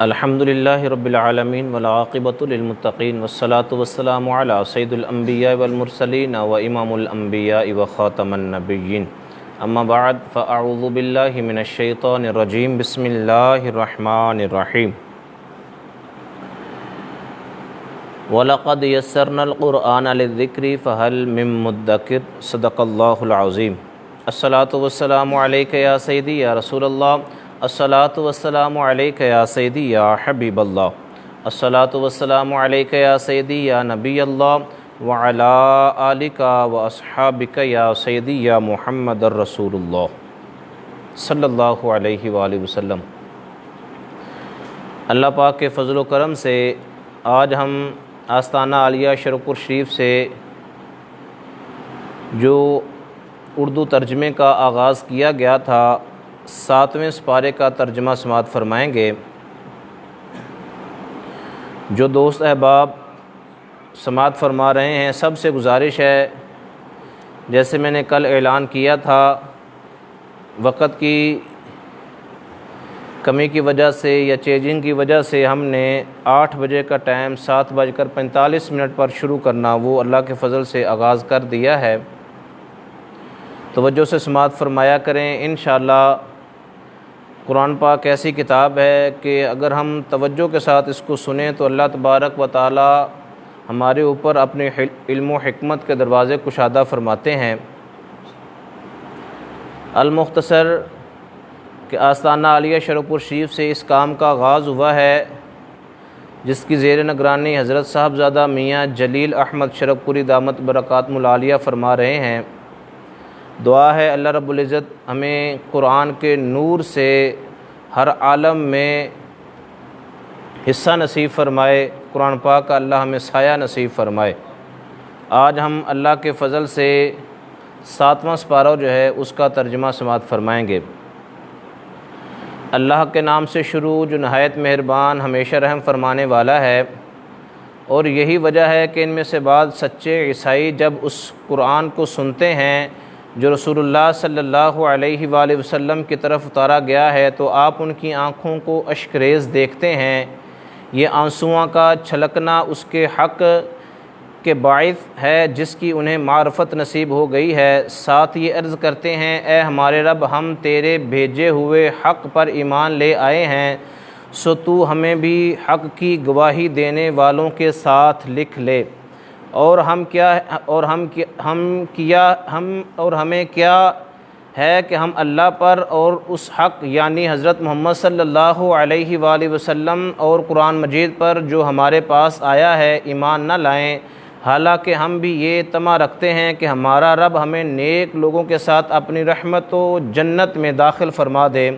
الحمد للہ رب العالمین والعاقبۃ للمتقین والصلاة والسلام علی سید الانبیاء والمرسلین و امام الانبیاء و خاتم النبیین اما بعد فاعوذ باللہ من الشیطان الرجیم بسم اللہ الرحمن الرحیم وَلَقَدْ يَسَّرْنَا الْقُرْآنَ لِلذِّكْرِ فَهَلْ مِن مُدَّكِرٍ صدق اللہ العظیم۔ الصلاۃ والسلام علیک یا سیدی یا رسول اللہ، الصلاۃ والسلام علیک یا سیدی یا حبیب اللہ، الصلاۃ والسلام علیک یا سیدی یا نبی اللہ وعلی آلک و اصحابک یا سیدی یا محمد الرسول اللہ صلی اللہ علیہ وآلہ وسلم۔ اللہ پاک کے فضل و کرم سے آج ہم آستانہ عالیہ شرف شریف سے جو اردو ترجمے کا آغاز کیا گیا تھا 7ویں سپارے کا ترجمہ سماعت فرمائیں گے۔ جو دوست احباب سماعت فرما رہے ہیں سب سے گزارش ہے، جیسے میں نے کل اعلان کیا تھا، وقت کی کمی کی وجہ سے یا چینجنگ کی وجہ سے ہم نے 8 بجے کا ٹائم 7:45 پر شروع کرنا وہ اللہ کے فضل سے آغاز کر دیا ہے۔ توجہ سے سماعت فرمایا کریں۔ انشاءاللہ قرآن پاک ایسی کتاب ہے کہ اگر ہم توجہ کے ساتھ اس کو سنیں تو اللہ تبارک و تعالی ہمارے اوپر اپنے علم و حکمت کے دروازے کشادہ فرماتے ہیں۔ المختصر کہ آستانہ عالیہ شرف شریف سے اس کام کا آغاز ہوا ہے، جس کی زیر نگرانی حضرت صاحبزادہ میاں جلیل احمد شرف پوری دامت برکاتہ العالیہ فرما رہے ہیں۔ دعا ہے اللہ رب العزت ہمیں قرآن کے نور سے ہر عالم میں حصہ نصیب فرمائے، قرآن پاک کا اللہ ہمیں سایہ نصیب فرمائے۔ آج ہم اللہ کے فضل سے 7واں سپارہ جو ہے اس کا ترجمہ سماعت فرمائیں گے۔ اللہ کے نام سے شروع جو نہایت مہربان ہمیشہ رحم فرمانے والا ہے، اور یہی وجہ ہے کہ ان میں سے بعض سچے عیسائی جب اس قرآن کو سنتے ہیں جو رسول اللہ صلی اللہ علیہ وآلہ وسلم کی طرف اتارا گیا ہے تو آپ ان کی آنکھوں کو اشکریز دیکھتے ہیں۔ یہ آنسواں کا چھلکنا اس کے حق کے باعث ہے جس کی انہیں معرفت نصیب ہو گئی ہے۔ ساتھ یہ عرض کرتے ہیں، اے ہمارے رب، ہم تیرے بھیجے ہوئے حق پر ایمان لے آئے ہیں، سو تو ہمیں بھی حق کی گواہی دینے والوں کے ساتھ لکھ لے، اور ہمیں کیا ہے کہ ہم اللہ پر اور اس حق یعنی حضرت محمد صلی اللہ علیہ وآلہ وسلم اور قرآن مجید پر جو ہمارے پاس آیا ہے ایمان نہ لائیں، حالانکہ ہم بھی یہ طمع رکھتے ہیں کہ ہمارا رب ہمیں نیک لوگوں کے ساتھ اپنی رحمت و جنت میں داخل فرما دے۔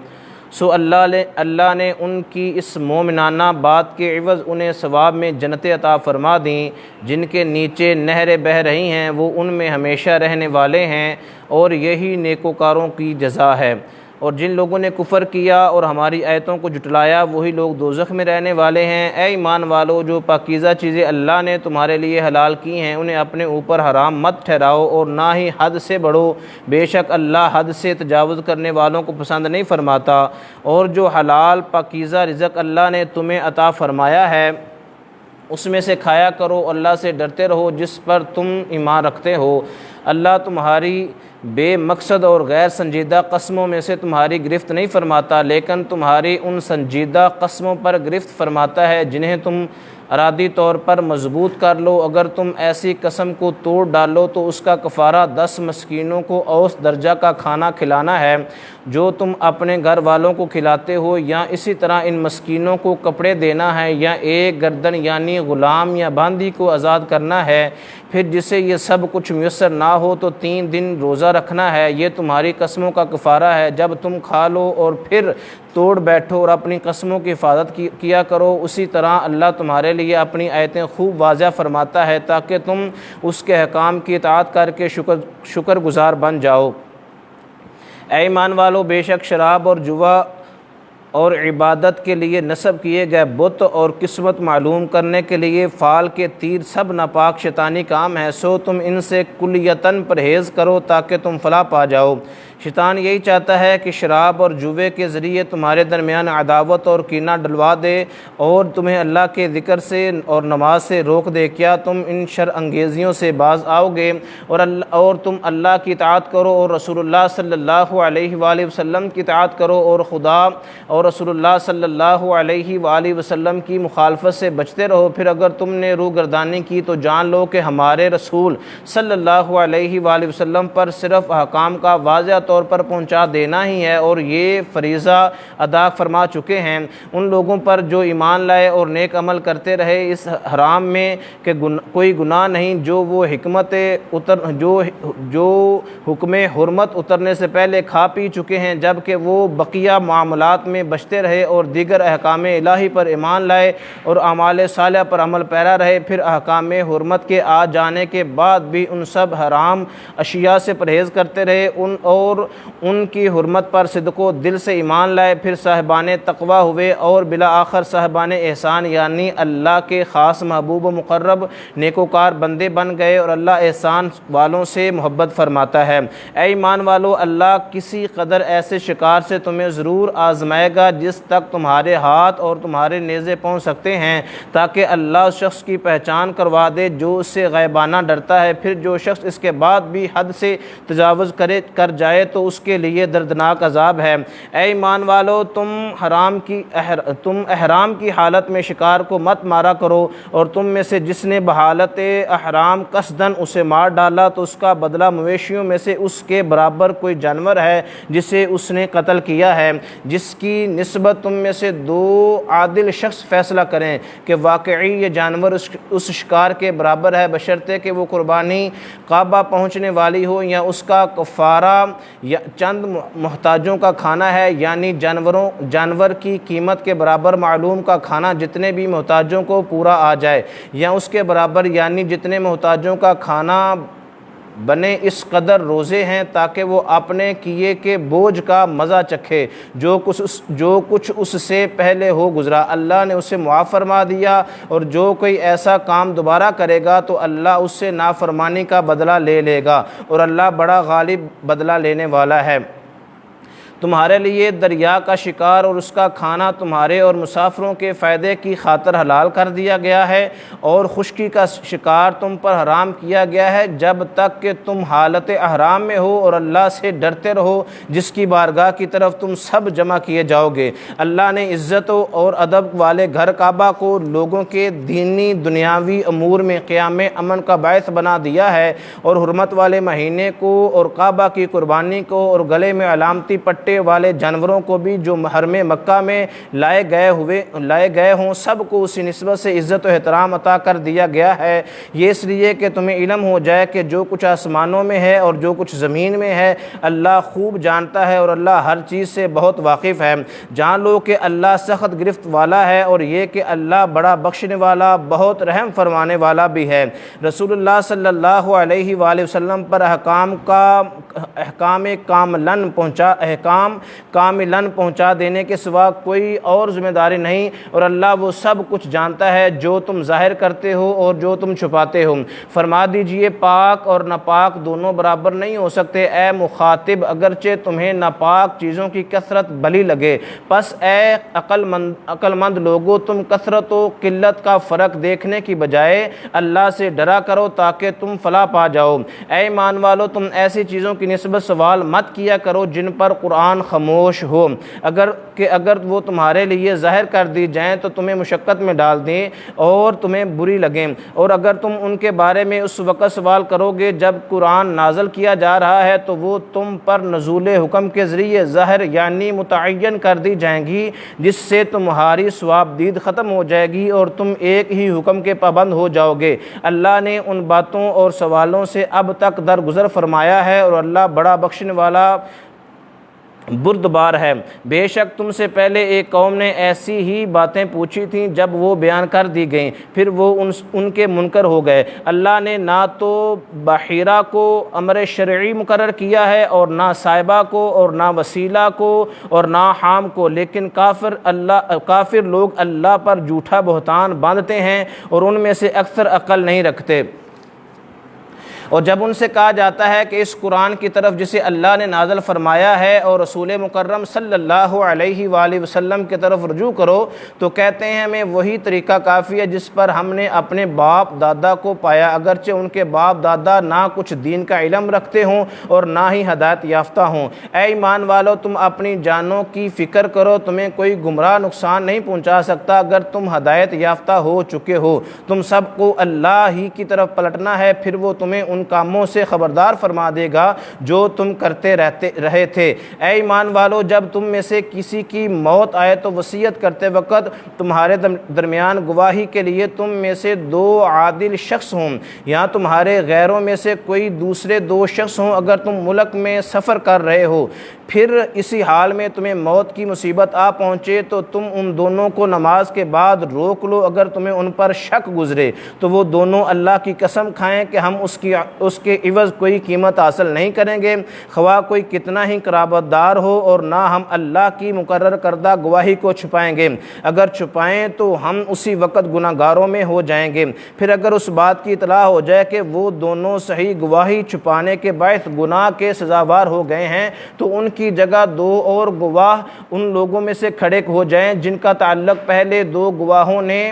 سو اللہ نے ان کی اس مومنانہ بات کے عوض انہیں ثواب میں جنتیں عطا فرما دیں، جن کے نیچے نہریں بہہ رہی ہیں، وہ ان میں ہمیشہ رہنے والے ہیں، اور یہی نیکوکاروں کی جزا ہے۔ اور جن لوگوں نے کفر کیا اور ہماری آیتوں کو جھٹلایا وہی لوگ دوزخ میں رہنے والے ہیں۔ اے ایمان والو، جو پاکیزہ چیزیں اللہ نے تمہارے لیے حلال کی ہیں انہیں اپنے اوپر حرام مت ٹھہراؤ، اور نہ ہی حد سے بڑھو، بے شک اللہ حد سے تجاوز کرنے والوں کو پسند نہیں فرماتا۔ اور جو حلال پاکیزہ رزق اللہ نے تمہیں عطا فرمایا ہے اس میں سے کھایا کرو، اللہ سے ڈرتے رہو جس پر تم ایمان رکھتے ہو۔ اللہ تمہاری بے مقصد اور غیر سنجیدہ قسموں میں سے تمہاری گرفت نہیں فرماتا، لیکن تمہاری ان سنجیدہ قسموں پر گرفت فرماتا ہے جنہیں تم ارادی طور پر مضبوط کر لو۔ اگر تم ایسی قسم کو توڑ ڈالو تو اس کا کفارہ 10 مسکینوں کو اوسط درجہ کا کھانا کھلانا ہے جو تم اپنے گھر والوں کو کھلاتے ہو، یا اسی طرح ان مسکینوں کو کپڑے دینا ہے، یا ایک گردن یعنی غلام یا باندی کو آزاد کرنا ہے۔ پھر جسے یہ سب کچھ میسر نہ ہو تو 3 دن روزہ رکھنا ہے۔ یہ تمہاری قسموں کا کفارہ ہے۔ جب تم کھا لو اور پھر توڑ بیٹھو اور اپنی قسموں کی حفاظت کیا کرو، اسی طرح اللہ تمہارے لیے اپنی آیتیں خوب واضح فرماتا ہے تاکہ تم اس کے احکام کی اطاعت کر کے شکر گزار بن جاؤ۔ اے ایمان والو، بے شک شراب اور جوا اور عبادت کے لیے نصب کیے گئے بت اور قسمت معلوم کرنے کے لیے فال کے تیر سب ناپاک شیطانی کام ہے، سو تم ان سے کلیتاً پرہیز کرو تاکہ تم فلاح پا جاؤ۔ شیطان یہی چاہتا ہے کہ شراب اور جوے کے ذریعے تمہارے درمیان عداوت اور کینہ ڈلوا دے اور تمہیں اللہ کے ذکر سے اور نماز سے روک دے۔ کیا تم ان شر انگیزیوں سے باز آؤ گے اور تم اللہ کی اطاعت کرو اور رسول اللہ صلی اللہ علیہ وآلہ وسلم کی اطاعت کرو اور خدا اور رسول اللہ صلی اللہ علیہ وآلہ وسلم کی مخالفت سے بچتے رہو۔ پھر اگر تم نے روگردانی کی تو جان لو کہ ہمارے رسول صلی اللہ علیہ وآلہ وسلم پر صرف احکام کا واضح طور پر پہنچا دینا ہی ہے اور یہ فریضہ ادا فرما چکے ہیں۔ ان لوگوں پر جو ایمان لائے اور نیک عمل کرتے رہے اس حرام میں کہ کوئی گناہ نہیں جو وہ جو حکم حرمت اترنے سے پہلے کھا پی چکے ہیں، جبکہ وہ بقیہ معاملات میں بچتے رہے اور دیگر احکام الہی پر ایمان لائے اور اعمال صالحہ پر عمل پیرا رہے۔ پھر احکام حرمت کے آ جانے کے بعد بھی ان سب حرام اشیاء سے پرہیز کرتے رہے اور ان کی حرمت پر صدق و دل سے ایمان لائے۔ پھر صاحبان تقوی ہوئے اور بالآخر صاحبان احسان یعنی اللہ کے خاص محبوب و مقرب نیکوکار بندے بن گئے اور اللہ احسان والوں سے محبت فرماتا ہے۔ اے ایمان والو، اللہ کسی قدر ایسے شکار سے تمہیں ضرور آزمائے گا جس تک تمہارے ہاتھ اور تمہارے نیزے پہنچ سکتے ہیں، تاکہ اللہ اس شخص کی پہچان کروا دے جو اس سے غیبانہ ڈرتا ہے۔ پھر جو شخص اس کے بعد بھی حد سے تجاوز کر جائے تو اس کے لیے دردناک عذاب ہے۔ اے ایمان والو، تم احرام کی حالت میں شکار کو مت مارا کرو، اور تم میں سے جس نے بحالت احرام قصداً اسے مار ڈالا تو اس کا بدلہ مویشیوں میں سے اس کے برابر کوئی جانور ہے جسے اس نے قتل کیا ہے، جس کی نسبت تم میں سے دو عادل شخص فیصلہ کریں کہ واقعی یہ جانور اس شکار کے برابر ہے، بشرطے کہ وہ قربانی کعبہ پہنچنے والی ہو یا اس کا کفارہ یا چند محتاجوں کا کھانا ہے، یعنی جانور کی قیمت کے برابر معلوم کا کھانا جتنے بھی محتاجوں کو پورا آ جائے، یا اس کے برابر یعنی جتنے محتاجوں کا کھانا بنے اس قدر روزے ہیں تاکہ وہ اپنے کیے کے بوجھ کا مزہ چکھے جو کچھ اس سے پہلے ہو گزرا، اللہ نے اسے معاف فرما دیا، اور جو کوئی ایسا کام دوبارہ کرے گا تو اللہ اس سے نافرمانی کا بدلہ لے لے گا، اور اللہ بڑا غالب بدلہ لینے والا ہے۔ تمہارے لیے دریا کا شکار اور اس کا کھانا تمہارے اور مسافروں کے فائدے کی خاطر حلال کر دیا گیا ہے، اور خشکی کا شکار تم پر حرام کیا گیا ہے جب تک کہ تم حالت احرام میں ہو، اور اللہ سے ڈرتے رہو جس کی بارگاہ کی طرف تم سب جمع کیے جاؤ گے۔ اللہ نے عزت اور ادب والے گھر کعبہ کو لوگوں کے دینی دنیاوی امور میں قیام امن کا باعث بنا دیا ہے، اور حرمت والے مہینے کو اور کعبہ کی قربانی کو اور گلے میں علامتی پٹے والے جانوروں کو بھی جو حرم مکہ میں لائے گئے ہوں سب کو اسی نسبت سے عزت و احترام عطا کر دیا گیا ہے، یہ اس لیے کہ تمہیں علم ہو جائے کہ جو کچھ آسمانوں میں ہے اور جو کچھ زمین میں ہے اللہ خوب جانتا ہے، اور اللہ ہر چیز سے بہت واقف ہے۔ جان لو کہ اللہ سخت گرفت والا ہے، اور یہ کہ اللہ بڑا بخشنے والا بہت رحم فرمانے والا بھی ہے۔ رسول اللہ صلی اللہ علیہ وآلہ وسلم پر احکام کاملاً پہنچا دینے کے سوا کوئی اور ذمہ داری نہیں، اور اللہ وہ سب کچھ جانتا ہے جو تم ظاہر کرتے ہو اور جو تم چھپاتے ہو۔ فرما دیجئے پاک اور ناپاک دونوں برابر نہیں ہو سکتے۔ اے مخاطب، اگرچہ تمہیں ناپاک چیزوں کی کثرت بھلی لگے، پس اے عقل مند لوگو، تم کثرت و قلت کا فرق دیکھنے کی بجائے اللہ سے ڈرا کرو تاکہ تم فلاح پا جاؤ۔ اے ایمان والو، تم ایسی چیزوں کی نسبت سوال مت کیا کرو جن پر قرآن خاموش ہو، اگر وہ تمہارے لیے ظاہر کر دی جائیں تو تمہیں مشقت میں ڈال دیں اور تمہیں بری لگیں، اور اگر تم ان کے بارے میں اس وقت سوال کرو گے جب قرآن نازل کیا جا رہا ہے تو وہ تم پر نزول حکم کے ذریعے ظاہر یعنی متعین کر دی جائیں گی، جس سے تمہاری ثواب دید ختم ہو جائے گی اور تم ایک ہی حکم کے پابند ہو جاؤ گے۔ اللہ نے ان باتوں اور سوالوں سے اب تک درگزر فرمایا ہے، اور اللہ بڑا بخشنے والا بردبار ہے۔ بے شک تم سے پہلے ایک قوم نے ایسی ہی باتیں پوچھی تھیں، جب وہ بیان کر دی گئیں پھر وہ ان کے منکر ہو گئے۔ اللہ نے نہ تو بحیرہ کو امر شرعی مقرر کیا ہے اور نہ صاحبہ کو اور نہ وسیلہ کو اور نہ حام کو، لیکن کافر لوگ اللہ پر جھوٹا بہتان باندھتے ہیں اور ان میں سے اکثر عقل نہیں رکھتے۔ اور جب ان سے کہا جاتا ہے کہ اس قرآن کی طرف جسے اللہ نے نازل فرمایا ہے اور رسول مکرم صلی اللہ علیہ وآلہ وسلم کی طرف رجوع کرو، تو کہتے ہیں ہمیں وہی طریقہ کافی ہے جس پر ہم نے اپنے باپ دادا کو پایا، اگرچہ ان کے باپ دادا نہ کچھ دین کا علم رکھتے ہوں اور نہ ہی ہدایت یافتہ ہوں۔ اے ایمان والو، تم اپنی جانوں کی فکر کرو، تمہیں کوئی گمراہ نقصان نہیں پہنچا سکتا اگر تم ہدایت یافتہ ہو چکے ہو۔ تم سب کو اللہ ہی کی طرف پلٹنا ہے، پھر وہ تمہیں ان کاموں سے خبردار فرما دے گا جو تم کرتے رہے تھے۔ اے ایمان والو، جب تم میں سے کسی کی موت آئے تو وصیت کرتے وقت تمہارے درمیان گواہی کے لیے تم میں سے 2 عادل شخص ہوں، یا تمہارے غیروں میں سے کوئی دوسرے 2 شخص ہوں، اگر تم ملک میں سفر کر رہے ہو، پھر اسی حال میں تمہیں موت کی مصیبت آ پہنچے تو تم ان دونوں کو نماز کے بعد روک لو، اگر تمہیں ان پر شک گزرے تو وہ دونوں اللہ کی قسم کھائیں کہ ہم اس کے عوض کوئی قیمت حاصل نہیں کریں گے، خواہ کوئی کتنا ہی قرابت دار ہو، اور نہ ہم اللہ کی مقرر کردہ گواہی کو چھپائیں گے، اگر چھپائیں تو ہم اسی وقت گناہ گاروں میں ہو جائیں گے۔ پھر اگر اس بات کی اطلاع ہو جائے کہ وہ دونوں صحیح گواہی چھپانے کے باعث گناہ کے سزاوار ہو گئے ہیں تو ان کی جگہ 2 اور گواہ ان لوگوں میں سے کھڑے ہو جائیں جن کا تعلق پہلے 2 گواہوں نے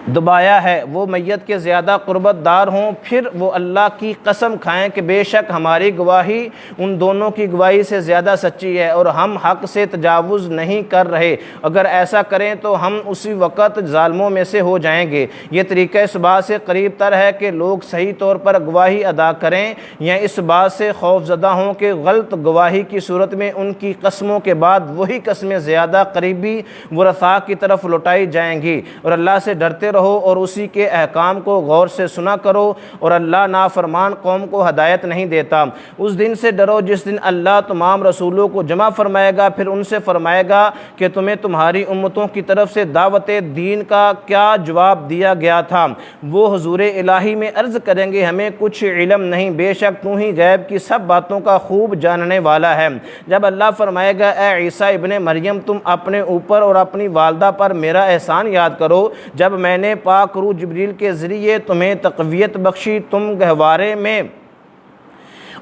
دبایا ہے، وہ میت کے زیادہ قربت دار ہوں، پھر وہ اللہ کی قسم کھائیں کہ بے شک ہماری گواہی ان دونوں کی گواہی سے زیادہ سچی ہے اور ہم حق سے تجاوز نہیں کر رہے، اگر ایسا کریں تو ہم اسی وقت ظالموں میں سے ہو جائیں گے۔ یہ طریقہ اس بات سے قریب تر ہے کہ لوگ صحیح طور پر گواہی ادا کریں یا اس بات سے خوف زدہ ہوں کہ غلط گواہی کی صورت میں ان کی قسموں کے بعد وہی قسمیں زیادہ قریبی ورثاء کی طرف لوٹائی جائیں گی۔ اور اللہ سے ڈرتے رہو اور اسی کے احکام کو غور سے سنا کرو، اور اللہ نافرمان قوم کو ہدایت نہیں دیتا۔ اس دن سے ڈرو جس دن اللہ تمام رسولوں کو جمع فرمائے گا، پھر ان سے فرمائے گا کہ تمہیں تمہاری امتوں کی طرف سے دعوت دین کا کیا جواب دیا گیا تھا؟ وہ حضور الہی میں عرض کریں گے ہمیں کچھ علم نہیں، بے شک تو ہی غیب کی سب باتوں کا خوب جاننے والا ہے۔ جب اللہ فرمائے گا اے عیسیٰ ابن مریم، تم اپنے اوپر اور اپنی والدہ پر میرا احسان یاد کرو، جب میں نے پاک روح جبریل کے ذریعے تمہیں تقویت بخشی، تم گہوارے میں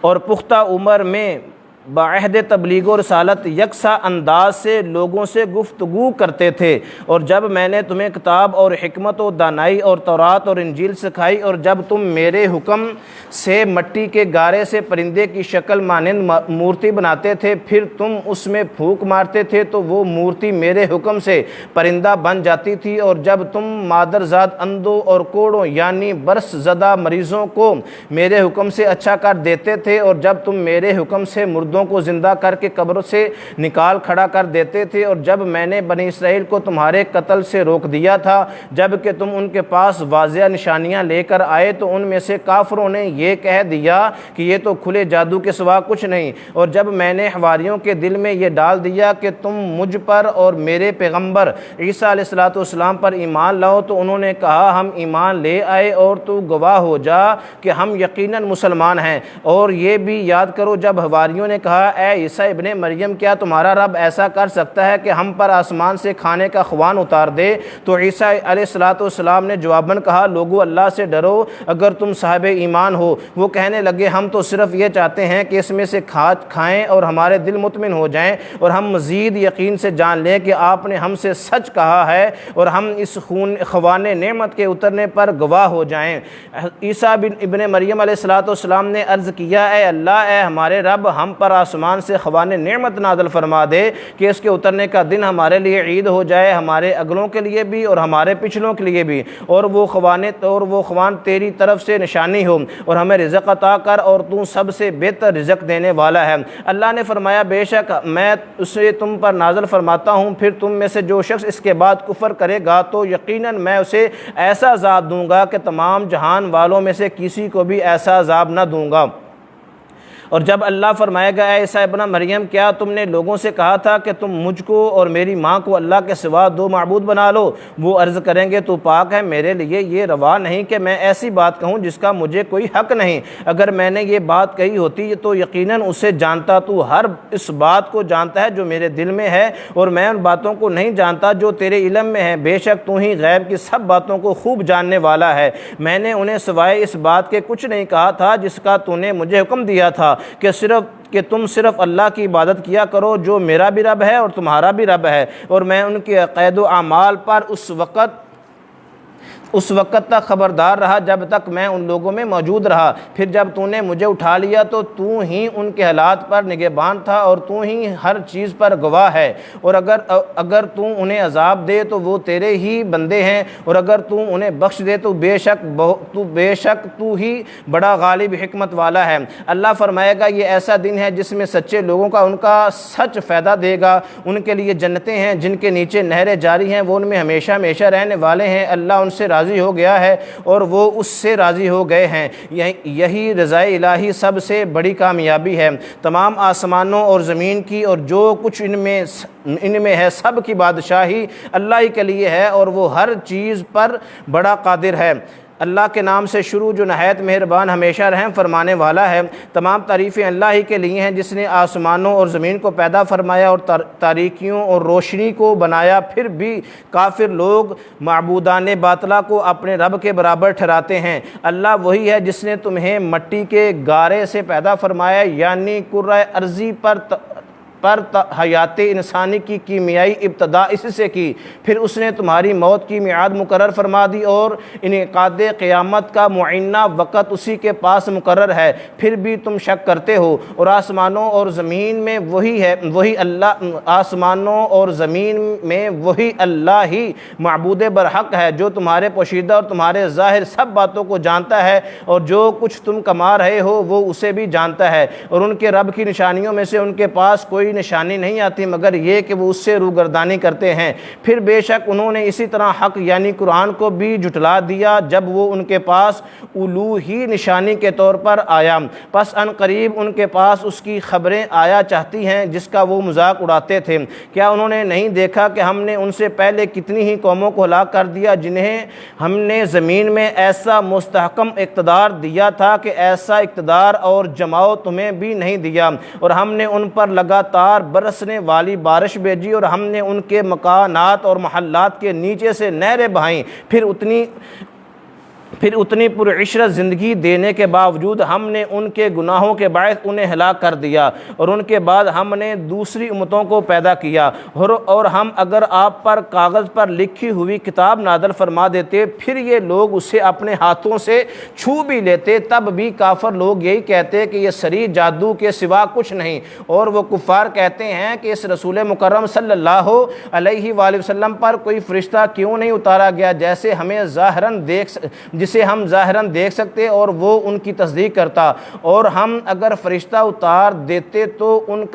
اور پختہ عمر میں بعہد تبلیغ و رسالت یکساں انداز سے لوگوں سے گفتگو کرتے تھے، اور جب میں نے تمہیں کتاب اور حکمت و دانائی اور تورات اور انجیل سکھائی، اور جب تم میرے حکم سے مٹی کے گارے سے پرندے کی شکل مانند مورتی بناتے تھے، پھر تم اس میں پھونک مارتے تھے تو وہ مورتی میرے حکم سے پرندہ بن جاتی تھی، اور جب تم مادرزاد اندھوں اور کوڑوں یعنی برس زدہ مریضوں کو میرے حکم سے اچھا کر دیتے تھے، اور جب تم میرے حکم سے مردوں کو زندہ کر کے قبر سے نکال کھڑا کر دیتے تھے، اور جب میں نے بنی اسرائیل کو تمہارے قتل سے روک دیا تھا جب کہ تم ان کے پاس واضح نشانیاں لے کر آئے، تو ان میں سے کافروں نے یہ کہہ دیا کہ یہ تو کھلے جادو کے سوا کچھ نہیں، اور جب میں نے حواریوں کے دل میں یہ ڈال دیا کہ تم مجھ پر اور میرے پیغمبر عیسیٰ علیہ السلام پر ایمان لاؤ، تو انہوں نے کہا ہم ایمان لے آئے، اور تو گواہ ہو جا کہ ہم یقیناً مسلمان ہیں۔ اور یہ بھی یاد کرو جب حواریوں نے کہا اے عیسیٰ ابن مریم، کیا تمہارا رب ایسا کر سکتا ہے کہ ہم پر آسمان سے کھانے کا خوان اتار دے؟ تو عیسیٰ علیہ السلام نے جواباً کہا لوگو اللہ سے ڈرو اگر تم صاحب ایمان ہو۔ وہ کہنے لگے ہم تو صرف یہ چاہتے ہیں کہ اس میں سے کھائیں اور ہمارے دل مطمئن ہو جائیں، اور ہم مزید یقین سے جان لیں کہ آپ نے ہم سے سچ کہا ہے، اور ہم اس خوان نعمت کے اترنے پر گواہ ہو جائیں۔ عیسیٰ ابن مریم علیہ السلام نے عرض کیا اے اللہ، اے ہمارے رب، ہم پر آسمان سے خوان نعمت نازل فرما دے کہ اس کے اترنے کا دن ہمارے لیے عید ہو جائے، ہمارے اگلوں کے لیے بھی اور ہمارے پچھلوں کے لیے بھی، اور وہ خوان تیری طرف سے نشانی ہو، اور ہمیں رزق عطا کر، اور تو سب سے بہتر رزق دینے والا ہے۔ اللہ نے فرمایا بے شک میں اسے تم پر نازل فرماتا ہوں، پھر تم میں سے جو شخص اس کے بعد کفر کرے گا تو یقیناً میں اسے ایسا عذاب دوں گا کہ تمام جہان والوں میں سے کسی کو بھی ایسا عذاب نہ دوں گا۔ اور جب اللہ فرمائے گا اے عیسیٰ ابن مریم کیا تم نے لوگوں سے کہا تھا کہ تم مجھ کو اور میری ماں کو اللہ کے سوا دو معبود بنا لو؟ وہ عرض کریں گے تو پاک ہے، میرے لیے یہ روا نہیں کہ میں ایسی بات کہوں جس کا مجھے کوئی حق نہیں۔ اگر میں نے یہ بات کہی ہوتی تو یقیناً اسے جانتا، تو ہر اس بات کو جانتا ہے جو میرے دل میں ہے، اور میں ان باتوں کو نہیں جانتا جو تیرے علم میں ہے، بے شک تو ہی غیب کی سب باتوں کو خوب جاننے والا ہے۔ میں نے انہیں سوائے اس بات کے کچھ نہیں کہا تھا جس کا تو نے مجھے حکم دیا تھا کہ تم صرف اللہ کی عبادت کیا کرو جو میرا بھی رب ہے اور تمہارا بھی رب ہے، اور میں ان کے عقائد و اعمال پر اس وقت تک خبردار رہا جب تک میں ان لوگوں میں موجود رہا۔ پھر جب تو نے مجھے اٹھا لیا تو تو ہی ان کے حالات پر نگہبان تھا اور تو ہی ہر چیز پر گواہ ہے، اور اگر تو انہیں عذاب دے تو وہ تیرے ہی بندے ہیں، اور اگر تو انہیں بخش دے تو بے شک تو ہی بڑا غالب حکمت والا ہے۔ اللہ فرمائے گا یہ ایسا دن ہے جس میں سچے لوگوں کا ان کا سچ فائدہ دے گا۔ ان کے لیے جنتیں ہیں جن کے نیچے نہریں جاری ہیں، وہ ان میں ہمیشہ ہمیشہ رہنے والے ہیں۔ اللہ ان سے راضی ہو گیا ہے اور وہ اس سے راضی ہو گئے ہیں۔ یہی رضا الہی سب سے بڑی کامیابی ہے۔ تمام آسمانوں اور زمین کی اور جو کچھ ان میں ہے سب کی بادشاہی اللہ ہی کے لیے ہے، اور وہ ہر چیز پر بڑا قادر ہے۔ اللہ کے نام سے شروع جو نہایت مہربان ہمیشہ رحم فرمانے والا ہے۔ تمام تعریفیں اللہ ہی کے لیے ہیں جس نے آسمانوں اور زمین کو پیدا فرمایا اور تاریکیوں اور روشنی کو بنایا۔ پھر بھی کافر لوگ معبودان باطلہ کو اپنے رب کے برابر ٹھہراتے ہیں۔ اللہ وہی ہے جس نے تمہیں مٹی کے گارے سے پیدا فرمایا، یعنی کرۂ ارضی پر حیات انسانی کی کیمیائی ابتدا اس سے کی، پھر اس نے تمہاری موت کی میعاد مقرر فرما دی اور انعقاد قیامت کا معینہ وقت اسی کے پاس مقرر ہے، پھر بھی تم شک کرتے ہو۔ اور آسمانوں اور زمین میں وہی اللہ ہی معبود برحق ہے جو تمہارے پوشیدہ اور تمہارے ظاہر سب باتوں کو جانتا ہے، اور جو کچھ تم کما رہے ہو وہ اسے بھی جانتا ہے۔ اور ان کے رب کی نشانیوں میں سے ان کے پاس کوئی نشانی نہیں آتی مگر یہ کہ وہ اس سے روگردانی کرتے ہیں۔ پھر بے شک انہوں نے اسی طرح حق یعنی قرآن کو بھی جھٹلا دیا جب وہ ان کے پاس الوہی نشانی کے طور پر آیا، پس ان قریب ان کے پاس اس کی خبریں آیا چاہتی ہیں جس کا وہ مذاق اڑاتے تھے۔ کیا انہوں نے نہیں دیکھا کہ ہم نے ان سے پہلے کتنی ہی قوموں کو ہلاک کر دیا جنہیں ہم نے زمین میں ایسا مستحکم اقتدار دیا تھا کہ ایسا اقتدار اور جماؤ تمہیں بھی نہیں دیا، اور ہم نے ان پر لگاتار برسنے والی بارش بھیجی، اور ہم نے ان کے مکانات اور محلات کے نیچے سے نہریں بہائیں۔ پھر اتنی پرعشرت زندگی دینے کے باوجود ہم نے ان کے گناہوں کے باعث انہیں ہلاک کر دیا، اور ان کے بعد ہم نے دوسری امتوں کو پیدا کیا، اور ہم اگر آپ پر کاغذ پر لکھی ہوئی کتاب نازل فرما دیتے پھر یہ لوگ اسے اپنے ہاتھوں سے چھو بھی لیتے، تب بھی کافر لوگ یہی کہتے کہ یہ صریح جادو کے سوا کچھ نہیں۔ اور وہ کفار کہتے ہیں کہ اس رسول مکرم صلی اللہ علیہ وآلہ وسلم پر کوئی فرشتہ کیوں نہیں اتارا گیا جسے ہم ظاہراً دیکھ سکتے، اور وہ ان کی تصدیق کرتا، اور ہم اگر فرشتہ اتار دیتے تو ان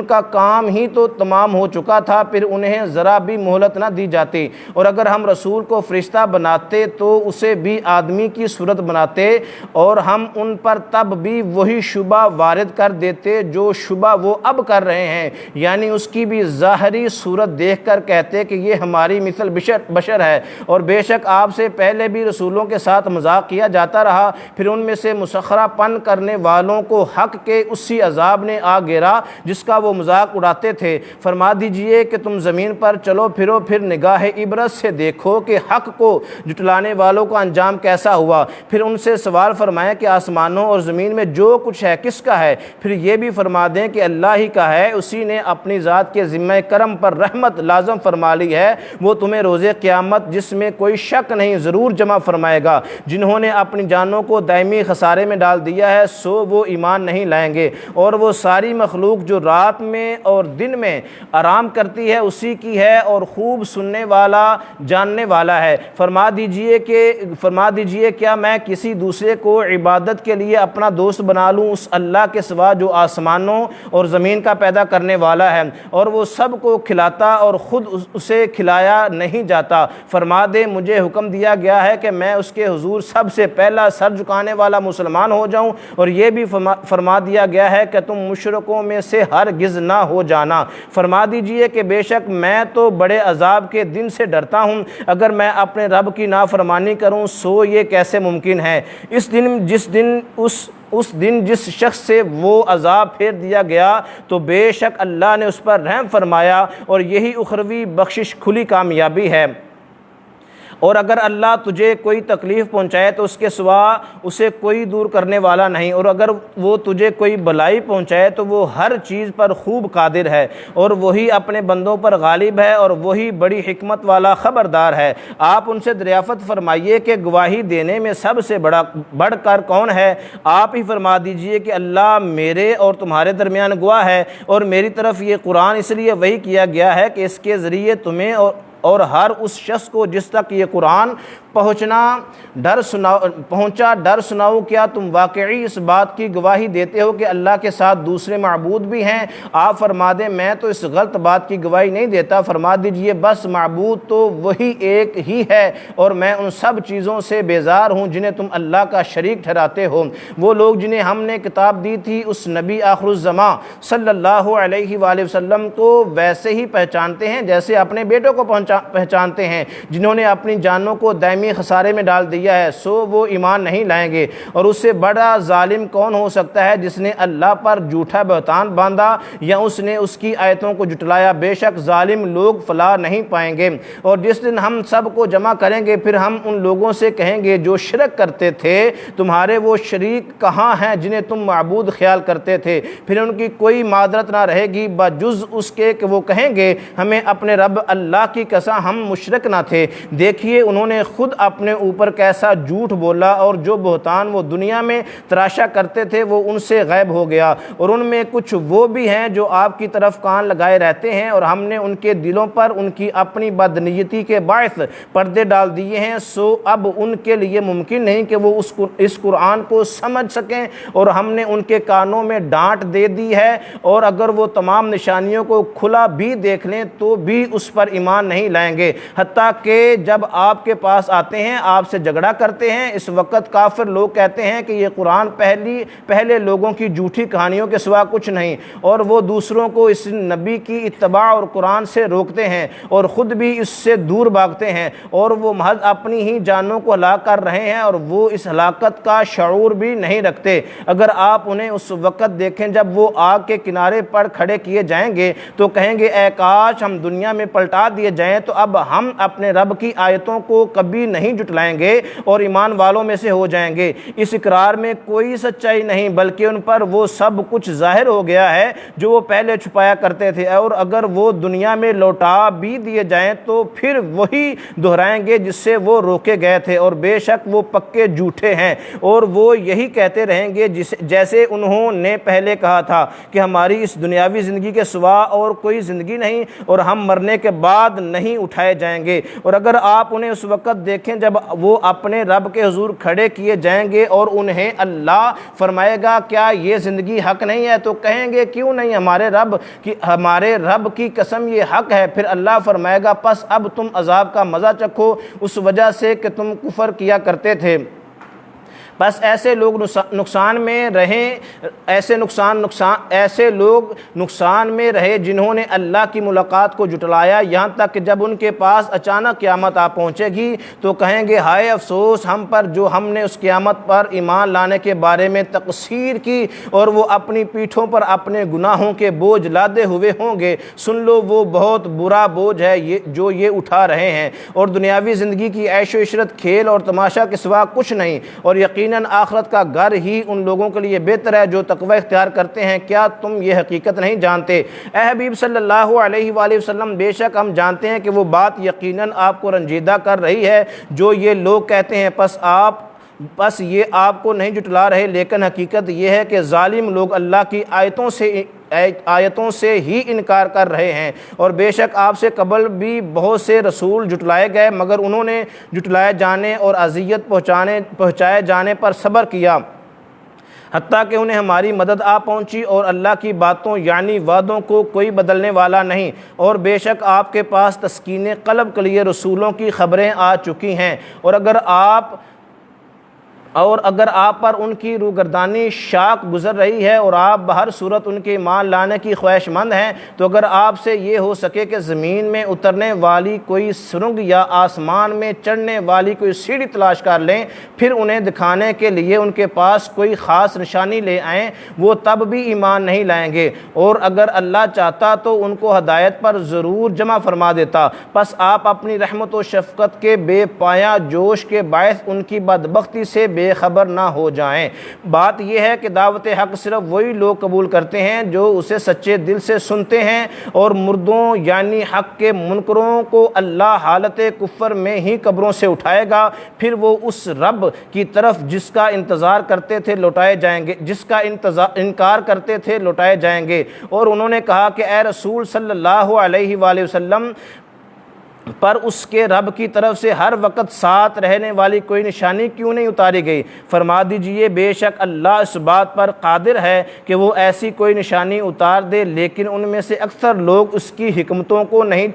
کا کام ہی تو تمام ہو چکا تھا، پھر انہیں ذرا بھی مہلت نہ دی جاتی۔ اور اگر ہم رسول کو فرشتہ بناتے تو اسے بھی آدمی کی صورت بناتے، اور ہم ان پر تب بھی وہی شبہ وارد کر دیتے جو شبہ وہ اب کر رہے ہیں، یعنی اس کی بھی ظاہری صورت دیکھ کر کہتے کہ یہ ہماری مثل بشر ہے۔ اور بے شک آپ سے پہلے بھی رسولوں کے ساتھ مذاق کیا جاتا رہا، پھر ان میں سے مسخرہ پن کرنے والوں کو حق کے اسی عذاب نے آ گرا جس کا وہ مذاق اڑاتے تھے۔ فرما دیجئے کہ تم زمین پر چلو پھرو، پھر نگاہ عبرت سے دیکھو کہ حق کو جھٹلانے والوں کا انجام کیسا ہوا۔ پھر ان سے سوال فرمایا کہ آسمانوں اور زمین میں جو کچھ ہے کس کا ہے؟ پھر یہ بھی فرما دیں کہ اللہ ہی کا ہے، اسی نے اپنی ذات کے ذمہ کرم پر رحمت لازم فرما لی ہے، وہ تمہیں روز قیامت جس میں کوئی شک نہیں ضرور جمع فرمائے گا۔ جنہوں نے اپنی جانوں کو دائمی خسارے میں ڈال دیا ہے سو وہ ایمان نہیں لائیں گے، اور وہ ساری مخلوق جو رات میں اور دن میں آرام کرتی ہے اسی کی ہے، اور خوب سننے والا جاننے والا ہے۔ فرما دیجئے کیا میں کسی دوسرے کو عبادت کے لیے اپنا دوست بنا لوں اس اللہ کے سوا جو آسمانوں اور زمین کا پیدا کرنے والا ہے، اور وہ سب کو کھلاتا اور خود اسے کھلایا نہیں جاتا؟ فرما دے مجھے مجھے حکم دیا گیا ہے کہ میں اس کے حضور سب سے پہلا سر جھکانے والا مسلمان ہو جاؤں، اور یہ بھی فرما دیا گیا ہے کہ تم مشرکوں میں سے ہرگز نہ ہو جانا۔ فرما دیجئے کہ بے شک میں تو بڑے عذاب کے دن سے ڈرتا ہوں، اگر میں اپنے رب کی نافرمانی کروں سو یہ کیسے ممکن ہے۔ اس دن جس شخص سے وہ عذاب پھیر دیا گیا تو بے شک اللہ نے اس پر رحم فرمایا، اور یہی اخروی بخشش کھلی کامیابی ہے۔ اور اگر اللہ تجھے کوئی تکلیف پہنچائے تو اس کے سوا اسے کوئی دور کرنے والا نہیں، اور اگر وہ تجھے کوئی بلائی پہنچائے تو وہ ہر چیز پر خوب قادر ہے، اور وہی اپنے بندوں پر غالب ہے، اور وہی بڑی حکمت والا خبردار ہے۔ آپ ان سے دریافت فرمائیے کہ گواہی دینے میں سب سے بڑھ کر کون ہے؟ آپ ہی فرما دیجئے کہ اللہ میرے اور تمہارے درمیان گواہ ہے، اور میری طرف یہ قرآن اس لیے وحی کیا گیا ہے کہ اس کے ذریعے تمہیں اور ہر اس شخص کو جس تک یہ قرآن پہنچا ڈر سناؤ۔ کیا تم واقعی اس بات کی گواہی دیتے ہو کہ اللہ کے ساتھ دوسرے معبود بھی ہیں؟ آپ فرما دیں میں تو اس غلط بات کی گواہی نہیں دیتا۔ فرما دیجئے بس معبود تو وہی ایک ہی ہے، اور میں ان سب چیزوں سے بیزار ہوں جنہیں تم اللہ کا شریک ٹھہراتے ہو۔ وہ لوگ جنہیں ہم نے کتاب دی تھی اس نبی آخر الزماں صلی اللہ علیہ وآلہ وسلم کو ویسے ہی پہچانتے ہیں جیسے اپنے بیٹوں کو پہچانتے ہیں۔ جنہوں نے اپنی جانوں کو دائمی خسارے میں ڈال دیا ہے سو وہ ایمان نہیں لائیں گے۔ اور اس سے بڑا ظالم کون ہو سکتا ہے جس نے اللہ پر جھوٹا بہتان باندھا یا اس نے اس کی آیتوں کو جھٹلایا؟ بے شک ظالم لوگ فلاح نہیں پائیں گے۔ اور جس دن ہم سب کو جمع کریں گے پھر ہم ان لوگوں سے کہیں گے جو شرک کرتے تھے تمہارے وہ شریک کہاں ہیں جنہیں تم معبود خیال کرتے تھے؟ پھر ان کی کوئی معذرت نہ رہے گی بجز اس کے کہ وہ کہیں گے ہمیں اپنے رب اللہ کی قسم ہم مشرک نہ تھے۔ دیکھیے انہوں نے خود اپنے اوپر کیسا جھوٹ بولا، اور جو بہتان وہ دنیا میں تراشا کرتے تھے وہ ان سے غائب ہو گیا۔ اور ان میں کچھ وہ بھی ہیں جو آپ کی طرف کان لگائے رہتے ہیں، اور ہم نے ان کے دلوں پر ان کی اپنی بدنیتی کے باعث پردے ڈال دیے ہیں، سو اب ان کے لیے ممکن نہیں کہ وہ اس قرآن کو سمجھ سکیں، اور ہم نے ان کے کانوں میں ڈانٹ دے دی ہے، اور اگر وہ تمام نشانیوں کو کھلا بھی دیکھ لیں تو بھی اس پر ایمان نہیں لائیں گے، حتیٰ کہ جب آپ کے پاس آتے ہیں آپ سے جھگڑا کرتے ہیں۔ اس وقت کافر لوگ کہتے ہیں کہ یہ قرآن پہلے لوگوں کی جھوٹی کہانیوں کے سوا کچھ نہیں، اور وہ دوسروں کو اس نبی کی اتباع اور قرآن سے روکتے ہیں اور خود بھی اس سے دور بھاگتے ہیں، اور وہ محض اپنی ہی جانوں کو ہلاک کر رہے ہیں اور وہ اس ہلاکت کا شعور بھی نہیں رکھتے۔ اگر آپ انہیں اس وقت دیکھیں جب وہ آگ کے کنارے پر کھڑے کیے جائیں گے تو کہیں گے اے کاش ہم دنیا میں پلٹا دیے جائیں تو اب ہم اپنے رب کی آیتوں کو کبھی نہیں جھٹلائیں گے اور ایمان والوں میں سے ہو جائیں گے۔ اس اقرار میں کوئی سچائی نہیں بلکہ ان پر وہ سب کچھ ظاہر ہو گیا ہے جو وہ پہلے چھپایا کرتے تھے، اور اگر وہ دنیا میں لوٹا بھی دیے جائیں تو پھر وہی دہرائیں گے جس سے وہ روکے گئے تھے، اور بے شک وہ پکے جھوٹے ہیں، اور وہ یہی کہتے رہیں گے جیسے انہوں نے پہلے کہا تھا کہ ہماری اس دنیاوی زندگی کے سوا اور کوئی زندگی نہیں اور ہم مرنے کے بعد نہیں اٹھائے جائیں گے۔ اور اگر آپ انہیں اس وقت دیکھیں جب وہ اپنے رب کے حضور کھڑے کیے جائیں گے اور انہیں اللہ فرمائے گا کیا یہ زندگی حق نہیں ہے، تو کہیں گے کیوں نہیں، ہمارے رب کی قسم یہ حق ہے۔ پھر اللہ فرمائے گا پس اب تم عذاب کا مزہ چکھو اس وجہ سے کہ تم کفر کیا کرتے تھے۔ بس ایسے لوگ نقصان میں رہے جنہوں نے اللہ کی ملاقات کو جھٹلایا، یہاں تک کہ جب ان کے پاس اچانک قیامت آ پہنچے گی تو کہیں گے ہائے افسوس ہم پر جو ہم نے اس قیامت پر ایمان لانے کے بارے میں تقصیر کی، اور وہ اپنی پیٹھوں پر اپنے گناہوں کے بوجھ لادے ہوئے ہوں گے۔ سن لو وہ بہت برا بوجھ ہے جو یہ اٹھا رہے ہیں، اور دنیاوی زندگی کی عیش و عشرت کھیل اور تماشا کے سوا کچھ نہیں، اور یقیناً آخرت کا گھر ہی ان لوگوں کے لیے بہتر ہے جو تقوی اختیار کرتے ہیں۔ کیا تم یہ حقیقت نہیں جانتے اے حبیب صلی اللہ علیہ وآلہ وسلم؟ بے شک ہم جانتے ہیں کہ وہ بات یقیناً آپ کو رنجیدہ کر رہی ہے جو یہ لوگ کہتے ہیں، بس یہ آپ کو نہیں جھٹلا رہے، لیکن حقیقت یہ ہے کہ ظالم لوگ اللہ کی آیتوں سے ہی انکار کر رہے ہیں، اور بے شک آپ سے قبل بھی بہت سے رسول جھٹلائے گئے مگر انہوں نے جھٹلائے جانے اور اذیت پہنچائے جانے پر صبر کیا۔ حتیٰ کہ انہیں ہماری مدد آ پہنچی، اور اللہ کی باتوں یعنی وعدوں کو کوئی بدلنے والا نہیں، اور بے شک آپ کے پاس تسکین قلب کے لیے رسولوں کی خبریں آ چکی ہیں، اور اگر آپ پر ان کی روگردانی شاک گزر رہی ہے اور آپ بہر صورت ان کے ایمان لانے کی خواہش مند ہیں، تو اگر آپ سے یہ ہو سکے کہ زمین میں اترنے والی کوئی سرنگ یا آسمان میں چڑھنے والی کوئی سیڑھی تلاش کر لیں، پھر انہیں دکھانے کے لیے ان کے پاس کوئی خاص نشانی لے آئیں، وہ تب بھی ایمان نہیں لائیں گے، اور اگر اللہ چاہتا تو ان کو ہدایت پر ضرور جمع فرما دیتا۔ پس آپ اپنی رحمت و شفقت کے بے پایہ جوش کے باعث ان کی بدبختی سے بے خبر نہ ہو جائیں۔ بات یہ ہے کہ دعوت حق صرف وہی لوگ قبول کرتے ہیں جو اسے سچے دل سے سنتے ہیں، اور مردوں یعنی حق کے منکروں کو اللہ حالت کفر میں ہی قبروں سے اٹھائے گا، پھر وہ اس رب کی طرف جس کا انتظار کرتے تھے لوٹائے جائیں گے، جس کا انکار کرتے تھے لوٹائے جائیں گے۔ اور انہوں نے کہا کہ اے رسول صلی اللہ علیہ وآلہ وسلم پر اس کے رب کی طرف سے ہر وقت ساتھ رہنے والی کوئی نشانی کیوں نہیں اتاری گئی؟ فرما دیجئے بے شک اللہ اس بات پر قادر ہے کہ وہ ایسی کوئی نشانی اتار دے، لیکن ان میں سے اکثر لوگ اس کی حکمتوں کو نہیں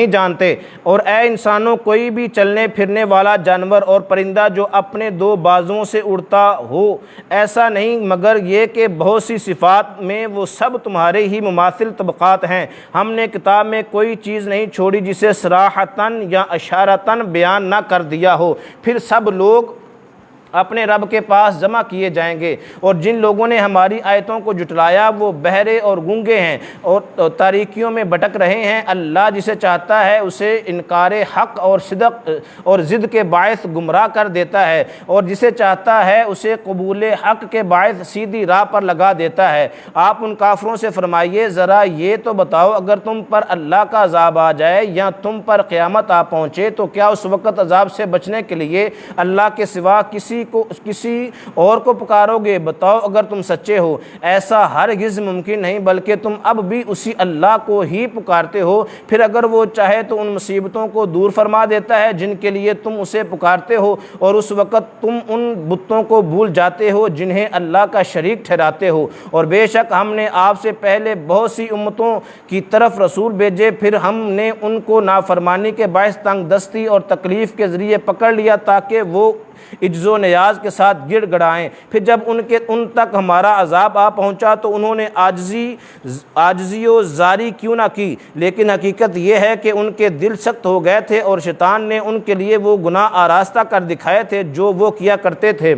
جانتے۔ اور اے انسانوں، کوئی بھی چلنے پھرنے والا جانور اور پرندہ جو اپنے دو بازوؤں سے اڑتا ہو، ایسا نہیں مگر یہ کہ بہت سی صفات میں وہ سب تمہارے ہی مماثل طبقات ہیں۔ ہم نے کتاب میں کوئی چیز نہیں چھوڑی جسے صراحتاً یا اشارتاً بیان نہ کر دیا ہو، پھر سب لوگ اپنے رب کے پاس جمع کیے جائیں گے۔ اور جن لوگوں نے ہماری آیتوں کو جھٹلایا وہ بہرے اور گونگے ہیں اور تاریکیوں میں بھٹک رہے ہیں۔ اللہ جسے چاہتا ہے اسے انکار حق اور صدق اور ضد کے باعث گمراہ کر دیتا ہے، اور جسے چاہتا ہے اسے قبول حق کے باعث سیدھی راہ پر لگا دیتا ہے۔ آپ ان کافروں سے فرمائیے ذرا یہ تو بتاؤ، اگر تم پر اللہ کا عذاب آ جائے یا تم پر قیامت آ پہنچے تو کیا اس وقت عذاب سے بچنے کے لیے اللہ کے سوا کسی اور کو پکارو گے؟ بتاؤ اگر تم سچے ہو، ایسا ہرگز ممکن نہیں، بلکہ تم اب بھی اسی اللہ کو ہی پکارتے ہو۔ پھر اگر وہ چاہے تو ان مصیبتوں کو دور فرما دیتا ہے جن کے لیے تم اسے پکارتے ہو، اور اس وقت تم ان بتوں کو بھول جاتے ہو جنہیں اللہ کا شریک ٹھہراتے ہو۔ اور بے شک ہم نے آپ سے پہلے بہت سی امتوں کی طرف رسول بھیجے، پھر ہم نے ان کو نافرمانی کے باعث تنگ دستی اور تکلیف کے ذریعے پکڑ لیا تاکہ وہ عجز و نیاز کے ساتھ گڑ گڑائیں۔ پھر جب ان تک ہمارا عذاب آ پہنچا تو انہوں نے عاجزی و زاری کیوں نہ کی، لیکن حقیقت یہ ہے کہ ان کے دل سخت ہو گئے تھے، اور شیطان نے ان کے لیے وہ گناہ آراستہ کر دکھائے تھے جو وہ کیا کرتے تھے۔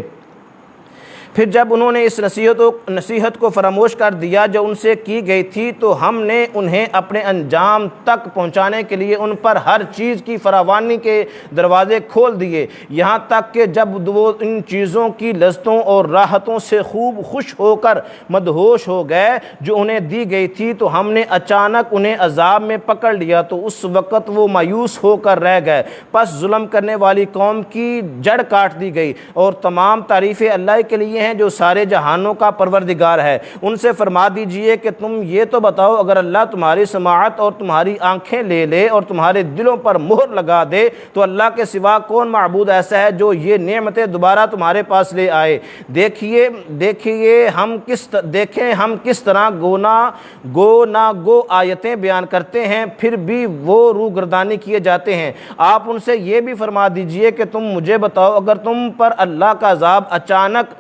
پھر جب انہوں نے اس نصیحت کو فراموش کر دیا جو ان سے کی گئی تھی، تو ہم نے انہیں اپنے انجام تک پہنچانے کے لیے ان پر ہر چیز کی فراوانی کے دروازے کھول دیے، یہاں تک کہ جب وہ ان چیزوں کی لذتوں اور راحتوں سے خوب خوش ہو کر مدہوش ہو گئے جو انہیں دی گئی تھی، تو ہم نے اچانک انہیں عذاب میں پکڑ لیا، تو اس وقت وہ مایوس ہو کر رہ گئے۔ پس ظلم کرنے والی قوم کی جڑ کاٹ دی گئی، اور تمام تعریفیں اللہ کے لیے ہیں جو سارے جہانوں کا پروردگار ہے۔ ان سے فرما دیجئے کہ تم یہ تو بتاؤ، اگر اللہ تمہاری سماعت اور تمہاری آنکھیں لے لے اور تمہارے دلوں پر مہر لگا دے تو اللہ کے سوا کون معبود ایسا ہے جو یہ نعمتیں دوبارہ تمہارے پاس لے آئے؟ دیکھیے ہم کس طرح گو نہ گو آیتیں بیان کرتے ہیں، پھر بھی وہ روگردانی کیے جاتے ہیں۔ آپ ان سے یہ بھی فرما دیجئے کہ تم مجھے بتاؤ، اگر تم پر اللہ کا عذاب اچانک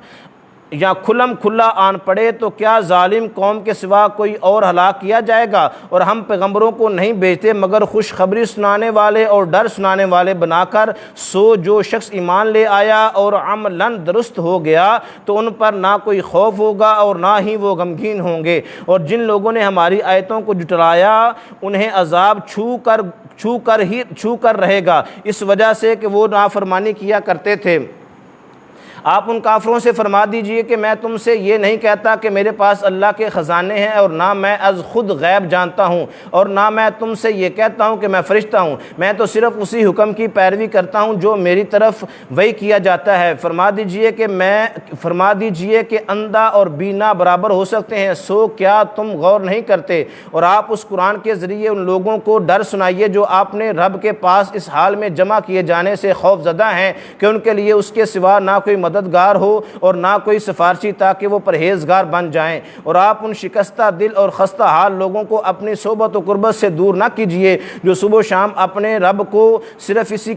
یا کھلم کھلا آن پڑے تو کیا ظالم قوم کے سوا کوئی اور ہلاک کیا جائے گا؟ اور ہم پیغمبروں کو نہیں بھیجتے مگر خوشخبری سنانے والے اور ڈر سنانے والے بنا کر، سو جو شخص ایمان لے آیا اور عملاً درست ہو گیا تو ان پر نہ کوئی خوف ہوگا اور نہ ہی وہ غمگین ہوں گے۔ اور جن لوگوں نے ہماری آیتوں کو جھٹلایا انہیں عذاب چھو کر رہے گا، اس وجہ سے کہ وہ نافرمانی کیا کرتے تھے۔ آپ ان کافروں سے فرما دیجئے کہ میں تم سے یہ نہیں کہتا کہ میرے پاس اللہ کے خزانے ہیں، اور نہ میں از خود غیب جانتا ہوں، اور نہ میں تم سے یہ کہتا ہوں کہ میں فرشتہ ہوں، میں تو صرف اسی حکم کی پیروی کرتا ہوں جو میری طرف وحی کیا جاتا ہے۔ فرما دیجئے کہ اندھا اور بینا برابر ہو سکتے ہیں، سو کیا تم غور نہیں کرتے؟ اور آپ اس قرآن کے ذریعے ان لوگوں کو ڈر سنائیے جو اپنے رب کے پاس اس حال میں جمع کیے جانے سے خوف زدہ ہیں کہ ان کے لیے اس کے سوا نہ کوئی مددگار ہو اور نہ کوئی سفارشی تاکہ وہ پرہیزگار بن جائیں، اور آپ ان شکستہ دل اور خستہ حال لوگوں کو اپنی صحبت و قربت سے دور نہ کیجیے جو صبح و شام اپنے رب کو صرف اس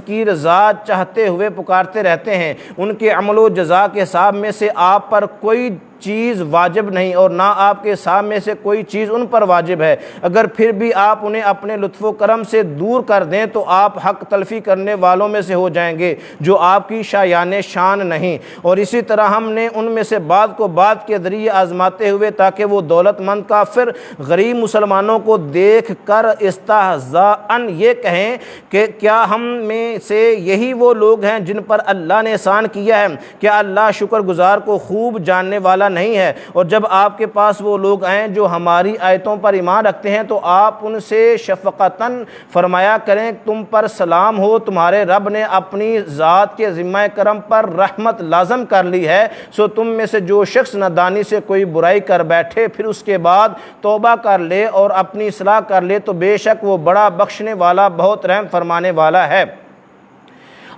کی رضا چاہتے ہوئے پکارتے رہتے ہیں۔ ان کے عمل و جزا کے حساب میں سے آپ پر کوئی چیز واجب نہیں اور نہ آپ کے حساب میں سے کوئی چیز ان پر واجب ہے، اگر پھر بھی آپ انہیں اپنے لطف و کرم سے دور کر دیں تو آپ حق تلفی کرنے والوں میں سے ہو جائیں گے جو آپ کی شایان شان نہیں۔ اور اسی طرح ہم نے ان میں سے بعض کو بعض کے ذریعے آزماتے ہوئے تاکہ وہ دولت مند کافر غریب مسلمانوں کو دیکھ کر استہزاءً یہ کہیں کہ کیا ہم میں سے یہی وہ لوگ ہیں جن پر اللہ نے احسان کیا ہے، کیا اللہ شکر گزار کو خوب جاننے والا نہیں ہے؟ اور جب آپ کے پاس وہ لوگ آئیں جو ہماری آیتوں پر ایمان رکھتے ہیں تو آپ ان سے شفقتاً فرمایا کریں تم پر سلام ہو، تمہارے رب نے اپنی ذات کے ذمہ کرم پر رحمت لازم کر لی ہے، سو تم میں سے جو شخص نادانی سے کوئی برائی کر بیٹھے پھر اس کے بعد توبہ کر لے اور اپنی اصلاح کر لے تو بے شک وہ بڑا بخشنے والا بہت رحم فرمانے والا ہے۔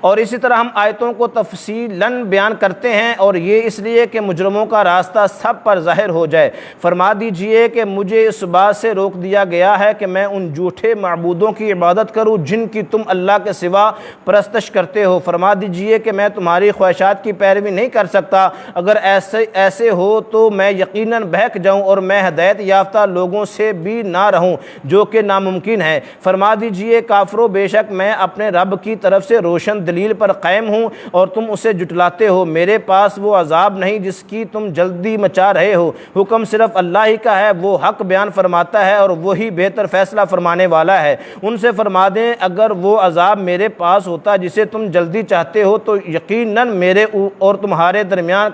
اور اسی طرح ہم آیتوں کو تفصیلاً بیان کرتے ہیں اور یہ اس لیے کہ مجرموں کا راستہ سب پر ظاہر ہو جائے۔ فرما دیجئے کہ مجھے اس بات سے روک دیا گیا ہے کہ میں ان جھوٹے معبودوں کی عبادت کروں جن کی تم اللہ کے سوا پرستش کرتے ہو۔ فرما دیجئے کہ میں تمہاری خواہشات کی پیروی نہیں کر سکتا، اگر ایسے ہو تو میں یقیناً بہک جاؤں اور میں ہدایت یافتہ لوگوں سے بھی نہ رہوں، جو کہ ناممکن ہے۔ فرما دیجئے کافرو، بے شک میں اپنے رب کی طرف سے روشن دلیل پر قائم ہوں اور تم اسے جھٹلاتے ہو، میرے پاس وہ عذاب نہیں جس کی تم جلدی مچا رہے ہو، حکم صرف اللہ ہی کا ہے، وہ حق بیان فرماتا ہے اور وہی بہتر فیصلہ فرمانے والا ہے۔ ان سے فرما دیں اگر وہ عذاب میرے پاس ہوتا جسے تم جلدی چاہتے ہو تو یقیناً میرے اور تمہارے درمیان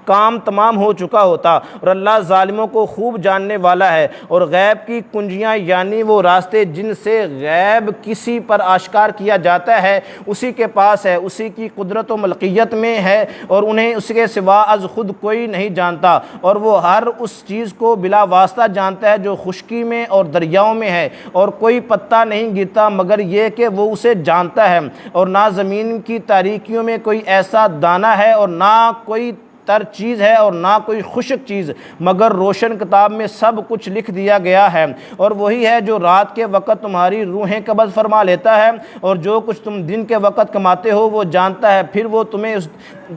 کام تمام ہو چکا ہوتا، اور اللہ ظالموں کو خوب جاننے والا ہے۔ اور غیب کی کنجیاں یعنی وہ راستے جن سے غیب کسی پر آشکار کیا جاتا ہے اسی کے پاس ہے، اسی کی قدرت و ملکیت میں ہے اور انہیں اس کے سوا از خود کوئی نہیں جانتا، اور وہ ہر اس چیز کو بلا واسطہ جانتا ہے جو خشکی میں اور دریاؤں میں ہے، اور کوئی پتا نہیں گرتا مگر یہ کہ وہ اسے جانتا ہے، اور نہ زمین کی تاریکیوں میں کوئی ایسا دانہ ہے اور نہ کوئی تر چیز ہے اور نہ کوئی خشک چیز مگر روشن کتاب میں سب کچھ لکھ دیا گیا ہے۔ اور وہی ہے جو رات کے وقت تمہاری روحیں قبض فرما لیتا ہے اور جو کچھ تم دن کے وقت کماتے ہو وہ جانتا ہے، پھر وہ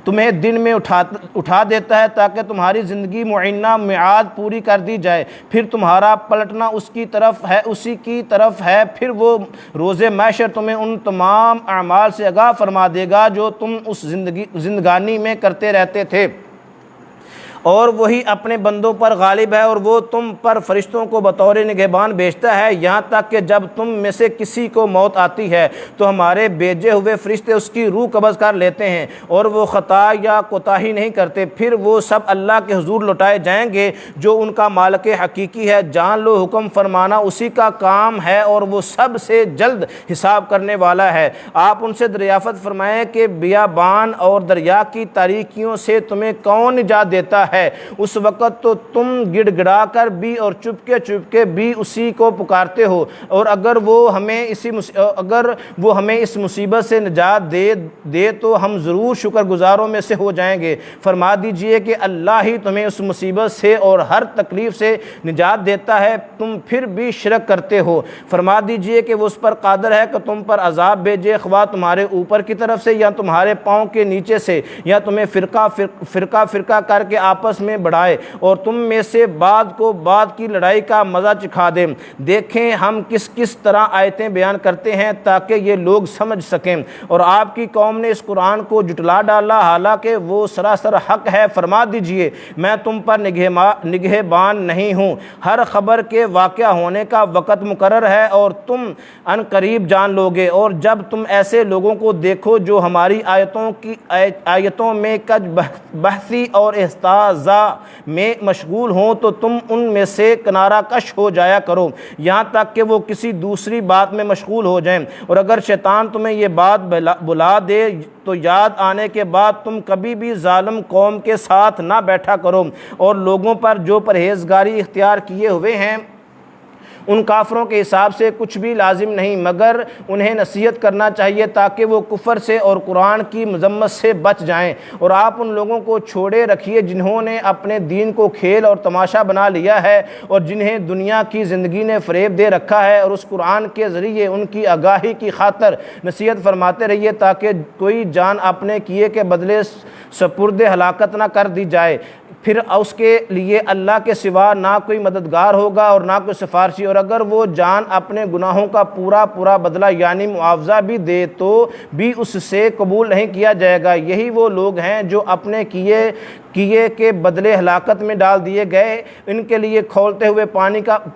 تمہیں دن میں اٹھا دیتا ہے تاکہ تمہاری زندگی معینہ میعاد پوری کر دی جائے، پھر تمہارا پلٹنا اسی کی طرف ہے، پھر وہ روز محشر تمہیں ان تمام اعمال سے آگاہ فرما دے گا جو تم اس زندگانی میں کرتے رہتے تھے، اور وہی اپنے بندوں پر غالب ہے، اور وہ تم پر فرشتوں کو بطور نگہبان بھیجتا ہے، یہاں تک کہ جب تم میں سے کسی کو موت آتی ہے تو ہمارے بھیجے ہوئے فرشتے اس کی روح قبض کر لیتے ہیں اور وہ خطا یا کوتاہی نہیں کرتے، پھر وہ سب اللہ کے حضور لوٹائے جائیں گے جو ان کا مالک حقیقی ہے۔ جان لو حکم فرمانا اسی کا کام ہے اور وہ سب سے جلد حساب کرنے والا ہے۔ آپ ان سے دریافت فرمائیں کہ بیابان اور دریا کی تاریکیوں سے تمہیں کون نجات دیتا ہے؟ اس وقت تو تم گڑ گڑا کر بھی اور چپکے بھی اسی کو پکارتے ہو، اور اگر وہ ہمیں اس مصیبت سے نجات دے تو ہم ضرور شکر گزاروں میں سے ہو جائیں گے۔ فرما دیجئے کہ اللہ ہی تمہیں اس مصیبت سے اور ہر تکلیف سے نجات دیتا ہے، تم پھر بھی شرک کرتے ہو۔ فرما دیجئے کہ وہ اس پر قادر ہے کہ تم پر عذاب بھیجے، خواہ تمہارے اوپر کی طرف سے یا تمہارے پاؤں کے نیچے سے، یا تمہیں فرقہ کر کے آپس میں بڑھائے اور تم میں سے بعض کو بعض کی لڑائی کا مزہ چکھا دیں۔ دیکھیں ہم کس طرح آیتیں بیان کرتے ہیں تاکہ یہ لوگ سمجھ سکیں۔ اور آپ کی قوم نے اس قرآن کو جھٹلا ڈالا حالانکہ وہ سراسر حق ہے۔ فرما دیجئے میں تم پر نگہبان نہیں ہوں، ہر خبر کے واقع ہونے کا وقت مقرر ہے اور تم ان قریب جان لوگے۔ اور جب تم ایسے لوگوں کو دیکھو جو ہماری آیتوں میں کج بحثی اور استہزاء میں مشغول ہوں تو تم ان میں سے کنارہ کش ہو جایا کرو یہاں تک کہ وہ کسی دوسری بات میں مشغول ہو جائیں، اور اگر شیطان تمہیں یہ بات بلا دے تو یاد آنے کے بعد تم کبھی بھی ظالم قوم کے ساتھ نہ بیٹھا کرو، اور لوگوں پر جو پرہیزگاری اختیار کیے ہوئے ہیں ان کافروں کے حساب سے کچھ بھی لازم نہیں، مگر انہیں نصیحت کرنا چاہیے تاکہ وہ کفر سے اور قرآن کی مذمت سے بچ جائیں۔ اور آپ ان لوگوں کو چھوڑے رکھیے جنہوں نے اپنے دین کو کھیل اور تماشا بنا لیا ہے اور جنہیں دنیا کی زندگی نے فریب دے رکھا ہے، اور اس قرآن کے ذریعے ان کی آگاہی کی خاطر نصیحت فرماتے رہیے تاکہ کوئی جان اپنے کیے کے بدلے سپرد ہلاکت نہ کر دی جائے، پھر اس کے لیے اللہ کے سوا نہ کوئی مددگار ہوگا اور نہ کوئی سفارشی، اور اگر وہ جان اپنے گناہوں کا پورا بدلہ یعنی معاوضہ بھی دے تو بھی اس سے قبول نہیں کیا جائے گا۔ یہی وہ لوگ ہیں جو اپنے کیے کے بدلے ہلاکت میں ڈال دیے گئے، ان کے لیے کھولتے ہوئے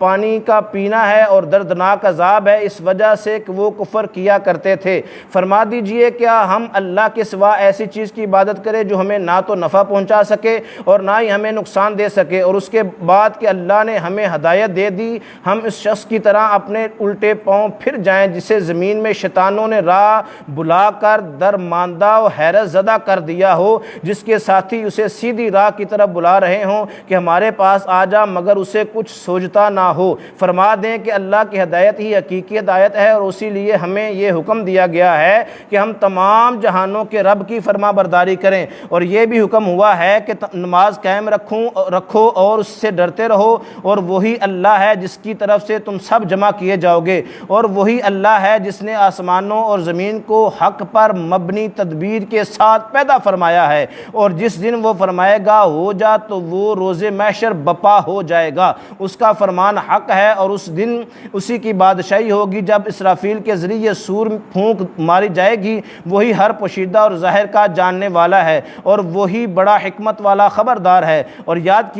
پانی کا پینا ہے اور دردناک عذاب ہے اس وجہ سے کہ وہ کفر کیا کرتے تھے۔ فرما دیجئے کیا ہم اللہ کے سوا ایسی چیز کی عبادت کریں جو ہمیں نہ تو نفع پہنچا سکے اور نہ ہی ہمیں نقصان دے سکے، اور اس کے بعد کہ اللہ نے ہمیں ہدایت دے دی ہم اس شخص کی طرح اپنے الٹے پاؤں پھر جائیں جسے زمین میں شیطانوں نے راہ بلا کر درماندہ و حیرت زدہ کر دیا ہو، جس کے ساتھی اسے سیدھی راہ کی طرف بلا رہے ہوں کہ ہمارے پاس آ جا، مگر اسے کچھ سوچتا نہ ہو۔ فرما دیں کہ اللہ کی ہدایت ہی حقیقی ہدایت ہے، اور اسی لیے ہمیں یہ حکم دیا گیا ہے کہ ہم تمام جہانوں کے رب کی فرما برداری کریں، اور یہ بھی حکم ہوا ہے کہ نماز قائم رکھو اور اس سے ڈرتے رہو، اور وہی اللہ ہے جس کی طرف سے تم سب جمع کیے جاؤ گے، اور وہی اللہ ہے جس نے آسمانوں اور زمین کو حق پر مبنی تدبیر کے ساتھ پیدا فرمایا ہے، اور جس دن وہ فرمائے گا ہو جا تو وہ روز محشر بپا ہو جائے گا، اس کا فرمان حق ہے، اور اس دن اسی کی بادشاہی ہوگی جب اسرافیل کے ذریعے سور پھونک ماری جائے گی، وہی ہر پوشیدہ اور ظاہر کا جاننے والا ہے، اور وہی بڑا حکمت والا خبردار ہے۔ اور یاد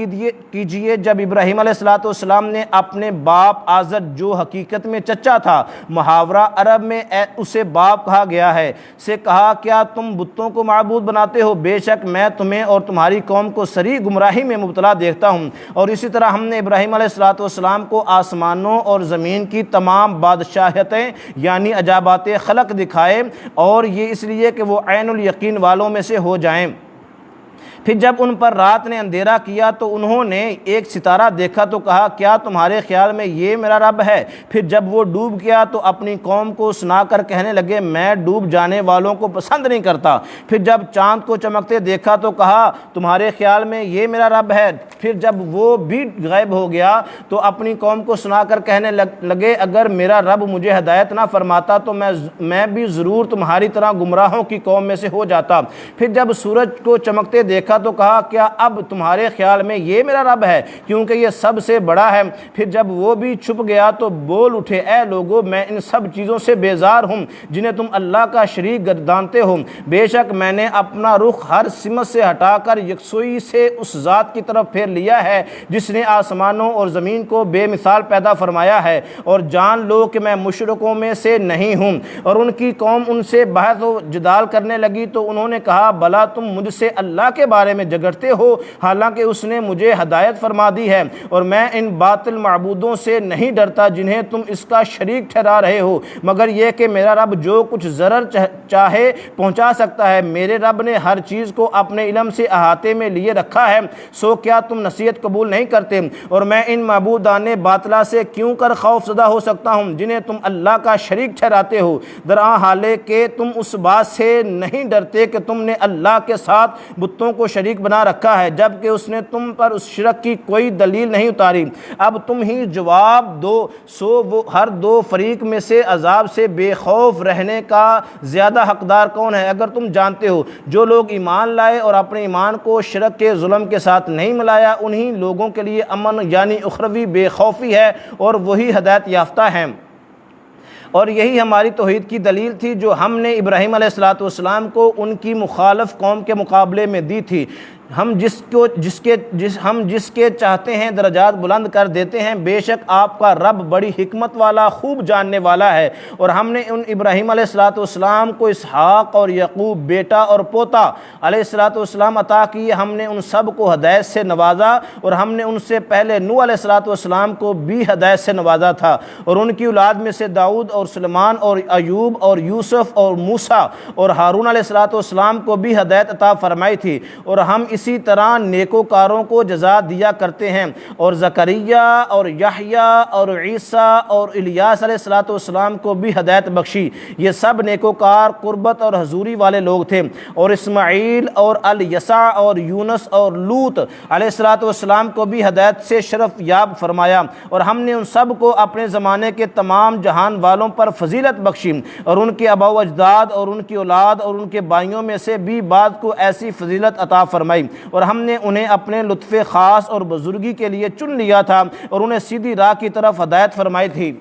کیجئے جب ابراہیم علیہ السلام نے اپنے باپ آزر جو حقیقت میں چچا تھا، محاورہ عرب میں اسے باپ کہا گیا ہے، سے کہا کیا تم بتوں کو معبود بناتے ہو؟ بے شک میں تمہیں اور تمہاری قوم کو سری گمراہی میں مبتلا دیکھتا ہوں۔ اور اسی طرح ہم نے ابراہیم علیہ السلام کو آسمانوں اور زمین کی تمام بادشاہتیں یعنی عجائبات خلق دکھائے، اور یہ اس لیے کہ وہ عین الیقین والوں میں سے ہو جائیں۔ پھر جب ان پر رات نے اندھیرا کیا تو انہوں نے ایک ستارہ دیکھا تو کہا کیا تمہارے خیال میں یہ میرا رب ہے؟ پھر جب وہ ڈوب گیا تو اپنی قوم کو سنا کر کہنے لگے میں ڈوب جانے والوں کو پسند نہیں کرتا۔ پھر جب چاند کو چمکتے دیکھا تو کہا تمہارے خیال میں یہ میرا رب ہے؟ پھر جب وہ بھی غائب ہو گیا تو اپنی قوم کو سنا کر کہنے لگے اگر میرا رب مجھے ہدایت نہ فرماتا تو میں بھی ضرور تمہاری طرح گمراہوں کی قوم میں سے ہو جاتا۔ پھر جب سورج کو چمکتے دیکھا تو کہا کیا اب تمہارے خیال میں یہ میرا رب ہے کیونکہ یہ سب سے بڑا ہے؟ پھر جب وہ بھی چھپ گیا تو بول اٹھے اے لوگو میں ان سب چیزوں سے بیزار ہوں جنہیں تم اللہ کا شریک گردانتے ہو، بے شک میں نے اپنا رخ ہر سمت سے ہٹا کر یکسوئی سے اس ذات کی طرف پھیر لیا ہے جس نے آسمانوں اور زمین کو بے مثال پیدا فرمایا ہے، اور جان لو کہ میں مشرکوں میں سے نہیں ہوں۔ اور ان کی قوم ان سے بحث و جدال کرنے لگی تو انہوں نے کہا بھلا تم مجھ سے اللہ کے بارے میں جھگڑتے ہو حالانکہ اس نے مجھے ہدایت فرما دی ہے، اور میں ان باطل معبودوں سے نہیں ڈرتا جنہیں تم اس کا شریک ٹھہرا رہے ہو، مگر یہ کہ میرا رب جو کچھ ضرر چاہے پہنچا سکتا ہے۔ میرے رب نے ہر چیز کو اپنے علم سے احاطے میں لیے رکھا ہے، سو کیا تم نصیحت قبول نہیں کرتے؟ اور میں ان معبودان باطلہ سے کیوں کر خوف زدہ ہو سکتا ہوں جنہیں تم اللہ کا شریک ٹھہراتے ہو، درآں حالے کہ تم اس بات سے نہیں ڈرتے کہ تم نے اللہ کے ساتھ بتوں کو شریک بنا رکھا ہے جبکہ اس نے تم پر اس شرک کی کوئی دلیل نہیں اتاری۔ اب تم ہی جواب دو، سو وہ ہر دو فریق میں سے عذاب سے بے خوف رہنے کا زیادہ حقدار کون ہے؟ اگر تم جانتے ہو جو لوگ ایمان لائے اور اپنے ایمان کو شرک کے ظلم کے ساتھ نہیں ملایا انہی لوگوں کے لیے امن یعنی اخروی بے خوفی ہے اور وہی ہدایت یافتہ ہیں۔ اور یہی ہماری توحید کی دلیل تھی جو ہم نے ابراہیم علیہ السلام کو ان کی مخالف قوم کے مقابلے میں دی تھی۔ ہم جس کے چاہتے ہیں درجات بلند کر دیتے ہیں، بے شک آپ کا رب بڑی حکمت والا خوب جاننے والا ہے۔ اور ہم نے ان ابراہیم علیہ السلام کو اسحاق اور یعقوب بیٹا اور پوتا علیہ السلام عطا کیے، ہم نے ان سب کو ہدایت سے نوازا، اور ہم نے ان سے پہلے نوح علیہ السلام کو بھی ہدایت سے نوازا تھا، اور ان کی اولاد میں سے داؤد اور سلیمان اور ایوب اور یوسف اور موسیٰ اور ہارون علیہ السلام کو بھی ہدایت عطا فرمائی تھی، اور ہم اسی طرح نیکوکاروں کو جزا دیا کرتے ہیں۔ اور زکریا اور یحییٰ اور عیسیٰ اور الیاس علیہ السلام کو بھی ہدایت بخشی، یہ سب نیکوکار، قربت اور حضوری والے لوگ تھے۔ اور اسماعیل اور الیسع اور یونس اور لوط علیہ السلام کو بھی ہدایت سے شرف یاب فرمایا، اور ہم نے ان سب کو اپنے زمانے کے تمام جہان والوں پر فضیلت بخشی، اور ان کے آباء و اجداد اور ان کی اولاد اور ان کے بھائیوں میں سے بھی بعض کو ایسی فضیلت عطا فرمائی، اور ہم نے انہیں اپنے لطف خاص اور بزرگی کے لیے چن لیا تھا اور انہیں سیدھی راہ کی طرف ہدایت فرمائی تھی۔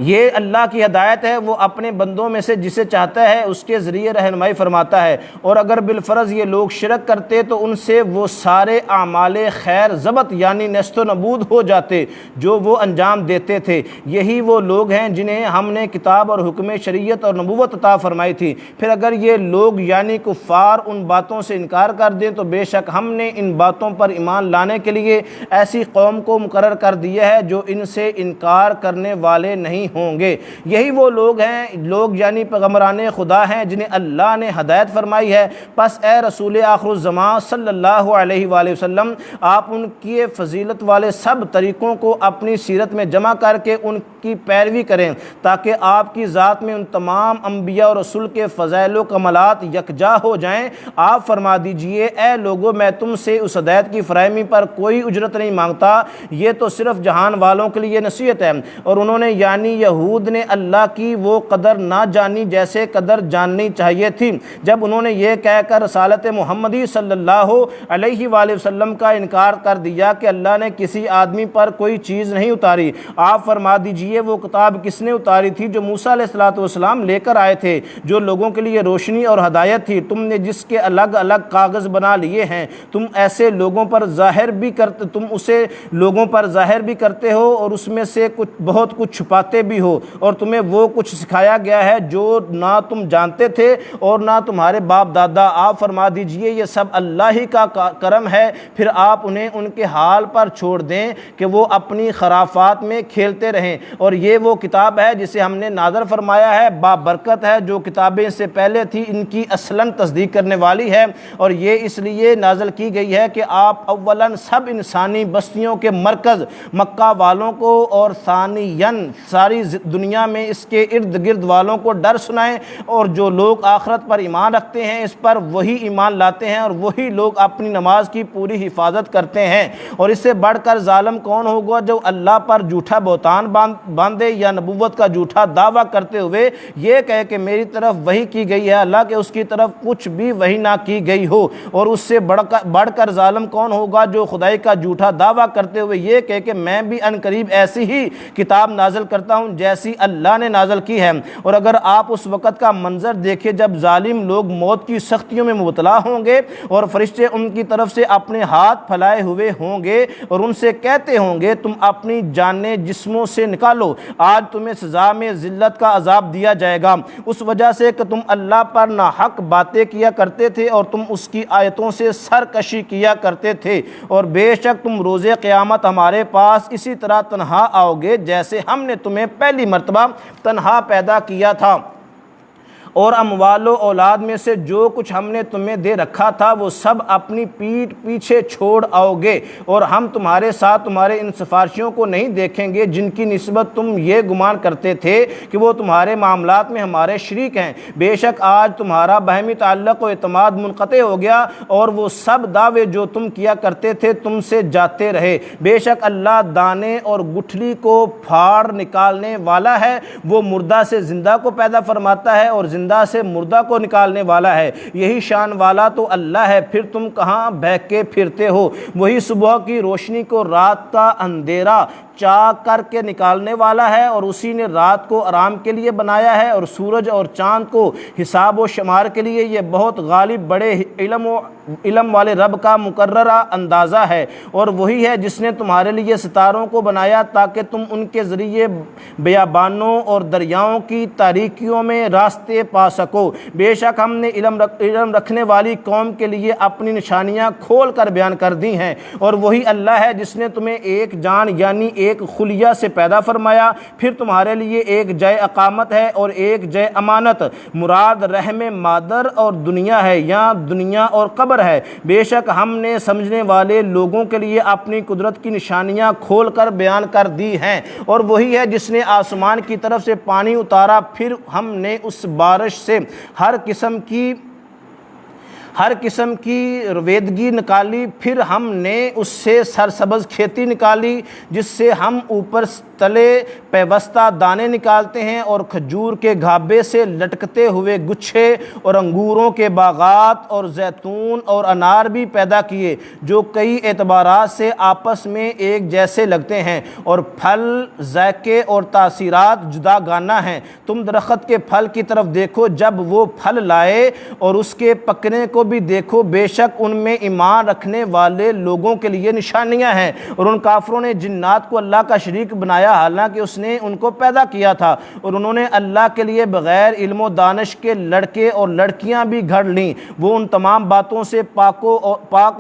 یہ اللہ کی ہدایت ہے، وہ اپنے بندوں میں سے جسے چاہتا ہے اس کے ذریعے رہنمائی فرماتا ہے، اور اگر بالفرض یہ لوگ شرک کرتے تو ان سے وہ سارے اعمال خیر ضبط یعنی نیست و نبود ہو جاتے جو وہ انجام دیتے تھے۔ یہی وہ لوگ ہیں جنہیں ہم نے کتاب اور حکم شریعت اور نبوت عطا فرمائی تھی، پھر اگر یہ لوگ یعنی کفار ان باتوں سے انکار کر دیں تو بے شک ہم نے ان باتوں پر ایمان لانے کے لیے ایسی قوم کو مقرر کر دیا ہے جو ان سے انکار کرنے والے نہیں ہوں گے۔ یہی وہ لوگ یعنی پیغمبران خدا ہیں جنہیں اللہ نے ہدایت فرمائی ہے۔ پس اے رسول آخر الزمان صلی اللہ علیہ وآلہ وسلم، آپ ان کی فضیلت والے سب طریقوں کو اپنی سیرت میں جمع کر کے ان کی پیروی کریں تاکہ آپ کی ذات میں ان تمام انبیاء اور رسول کے فضائل و کمالات یکجا ہو جائیں۔ آپ فرما دیجئے اے لوگو، میں تم سے اس ہدایت کی فراہمی پر کوئی اجرت نہیں مانگتا، یہ تو صرف جہان والوں کے لیے نصیحت ہے۔ اور انہوں نے یعنی یہود نے اللہ کی وہ قدر نہ جانی جیسے قدر جاننی چاہیے تھی، جب انہوں نے یہ کہہ کر رسالت محمدی صلی اللہ علیہ وآلہ وسلم کا انکار کر دیا کہ اللہ نے کسی آدمی پر کوئی چیز نہیں اتاری۔ آپ فرما دیجئے وہ کتاب کس نے اتاری تھی جو موسیٰ علیہ السلام لے کر آئے تھے، جو لوگوں کے لیے روشنی اور ہدایت تھی۔ تم نے جس کے الگ الگ کاغذ بنا لیے ہیں، تم اسے لوگوں پر ظاہر بھی کرتے ہو اور اس میں سے بہت کچھ چھپاتے بھی ہو، اور تمہیں وہ کچھ سکھایا گیا ہے جو نہ تم جانتے تھے اور نہ تمہارے باپ دادا۔ آپ فرما دیجئے یہ سب اللہ ہی کا کرم ہے، پھر آپ انہیں ان کے حال پر چھوڑ دیں کہ وہ اپنی خرافات میں کھیلتے رہیں۔ اور یہ وہ کتاب ہے جسے ہم نے نازل فرمایا ہے، بابرکت ہے، جو کتابیں اس سے پہلے تھی ان کی اصلاً تصدیق کرنے والی ہے، اور یہ اس لیے نازل کی گئی ہے کہ آپ اولاً سب انسانی بستیوں کے مرکز مکہ والوں کو اور ثانیاً ساری دنیا میں اس کے ارد گرد والوں کو ڈر سنائیں، اور جو لوگ آخرت پر ایمان رکھتے ہیں اس پر وہی ایمان لاتے ہیں، اور وہی لوگ اپنی نماز کی پوری حفاظت کرتے ہیں۔ اور اس سے بڑھ کر ظالم کون ہوگا جو اللہ پر جھوٹا بہتان باندھے یا نبوت کا جھوٹا دعویٰ کرتے ہوئے یہ کہے کہ میری طرف وحی کی گئی ہے، اللہ کہ اس کی طرف کچھ بھی وحی نہ کی گئی ہو۔ اور اس سے بڑھ کر ظالم کون ہوگا جو خدائی کا جھوٹا دعویٰ کرتے ہوئے یہ کہے کہ میں بھی عنقریب ایسی ہی کتاب نازل کرتا ہوں جیسی اللہ نے نازل کی ہے۔ اور اگر آپ اس وقت کا منظر دیکھیں جب ظالم لوگ موت کی سختیوں میں مبتلا ہوں گے اور فرشتے ان کی طرف سے اپنے ہاتھ پھیلائے ہوئے ہوں گے اور ان سے کہتے ہوں گے تم اپنی جانیں جسموں سے نکالو، آج تمہیں سزا میں ذلت کا عذاب دیا جائے گا، اس وجہ سے کہ تم اللہ پر ناحق باتیں کیا کرتے تھے اور تم اس کی آیتوں سے سرکشی کیا کرتے تھے، اور بے شک تم روز قیامت ہمارے پاس اسی طرح تنہا آؤ گے جیسے ہم نے تمہیں پہلی مرتبہ تنہا پیدا کیا تھا، اور اموال و اولاد میں سے جو کچھ ہم نے تمہیں دے رکھا تھا وہ سب اپنی پیٹھ پیچھے چھوڑ آؤ گے، اور ہم تمہارے ساتھ تمہارے ان سفارشیوں کو نہیں دیکھیں گے جن کی نسبت تم یہ گمان کرتے تھے کہ وہ تمہارے معاملات میں ہمارے شریک ہیں۔ بے شک آج تمہارا باہمی تعلق و اعتماد منقطع ہو گیا اور وہ سب دعوے جو تم کیا کرتے تھے تم سے جاتے رہے۔ بے شک اللہ دانے اور گٹھلی کو پھاڑ نکالنے والا ہے، وہ مردہ سے زندہ کو پیدا فرماتا ہے اور زندہ سے مردہ کو نکالنے والا ہے، یہی شان والا تو اللہ ہے، پھر تم کہاں بہکے پھرتے ہو؟ وہی صبح کی روشنی کو رات کا اندھیرا چاک کر کے نکالنے والا ہے، اور اسی نے رات کو آرام کے لیے بنایا ہے اور سورج اور چاند کو حساب و شمار کے لیے، یہ بہت غالب بڑے علم والے رب کا مقررہ اندازہ ہے۔ اور وہی ہے جس نے تمہارے لیے ستاروں کو بنایا تاکہ تم ان کے ذریعے بیابانوں اور دریاؤں کی تاریکیوں میں راستے پا سکو۔ بے شک ہم نے علم رکھنے والی قوم کے لیے اپنی نشانیاں کھول کر بیان کر دی ہیں، اور وہی اللہ ہے جس نے تمہیں ایک جان یعنی ایک خلیہ سے پیدا فرمایا، پھر تمہارے لیے ایک جائے اقامت ہے اور ایک جائے امانت۔ مراد رحم مادر اور دنیا ہے یا دنیا اور قبر ہے۔ بے شک ہم نے سمجھنے والے لوگوں کے لیے اپنی قدرت کی نشانیاں کھول کر بیان کر دی ہیں، اور وہی ہے جس نے آسمان کی طرف سے پانی اتارا، پھر ہم نے اس بارش سے ہر قسم کی رویدگی نکالی، پھر ہم نے اس سے سرسبز کھیتی نکالی جس سے ہم اوپر تلے پیوستہ دانے نکالتے ہیں، اور کھجور کے گھابے سے لٹکتے ہوئے گچھے، اور انگوروں کے باغات اور زیتون اور انار بھی پیدا کیے جو کئی اعتبارات سے آپس میں ایک جیسے لگتے ہیں، اور پھل، ذائقے اور تاثیرات جدا گانا ہیں۔ تم درخت کے پھل کی طرف دیکھو جب وہ پھل لائے، اور اس کے پکنے کو بھی دیکھو، بے شک ان میں ایمان رکھنے والے لوگوں کے لیے نشانیاں ہیں۔ اور ان کافروں نے جنات کو اللہ کا شریک بنایا حالانکہ اس نے ان کو پیدا کیا تھا، اور انہوں نے اللہ کے لیے بغیر علم و دانش کے لڑکے اور لڑکیاں بھی گھڑ لیں۔ وہ ان تمام باتوں سے پاک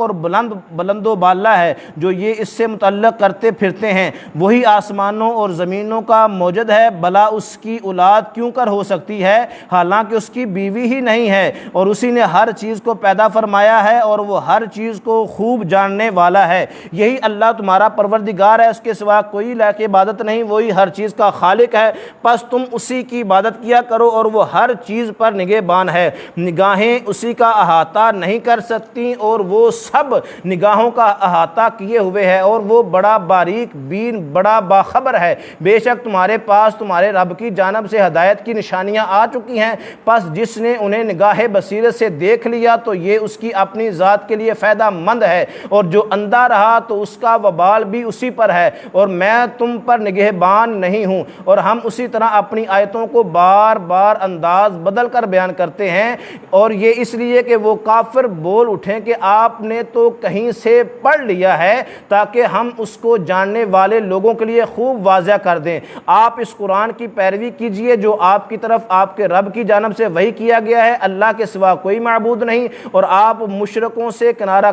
اور بلند و بالا ہے جو یہ اس سے متعلق کرتے پھرتے ہیں۔ وہی آسمانوں اور زمینوں کا موجد ہے، بھلا اس کی اولاد کیوں کر ہو سکتی ہے حالانکہ اس کی بیوی ہی نہیں ہے، اور اسی نے ہر چیز کو پیدا فرمایا ہے، اور وہ ہر چیز کو خوب جاننے والا ہے۔ یہی اللہ تمہارا پروردگار ہے، اس کے سوا کوئی لائق عبادت نہیں، وہی ہر چیز کا خالق ہے، پس تم اسی کی عبادت کیا کرو، اور وہ ہر چیز پر نگہبان ہے۔ نگاہیں اسی کا احاطہ نہیں کر سکتی، اور وہ سب نگاہوں کا احاطہ کیے ہوئے ہے، اور وہ بڑا باریک بین، بڑا باخبر ہے۔ بے شک تمہارے پاس تمہارے رب کی جانب سے ہدایت کی نشانیاں آ چکی ہیں، پس جس نے انہیں نگاہ بصیرت سے دیکھ لیا تو یہ اس کی اپنی ذات کے لیے فائدہ مند ہے، اور جو اندھا رہا تو اس کا وبال بھی اسی پر ہے، اور میں تم پر نگہبان نہیں ہوں۔ اور ہم اسی طرح اپنی آیتوں کو بار بار انداز بدل کر بیان کرتے ہیں، اور یہ اس لیے کہ وہ کافر بول اٹھیں کہ آپ نے تو کہیں سے پڑھ لیا ہے، تاکہ ہم اس کو جاننے والے لوگوں کے لیے خوب واضح کر دیں۔ آپ اس قرآن کی پیروی کیجئے جو آپ کی طرف آپ کے رب کی جانب سے وحی کیا گیا ہے، اللہ کے سوا کوئی معبود نہیں، اور آپ مشرکوں سے کنارہ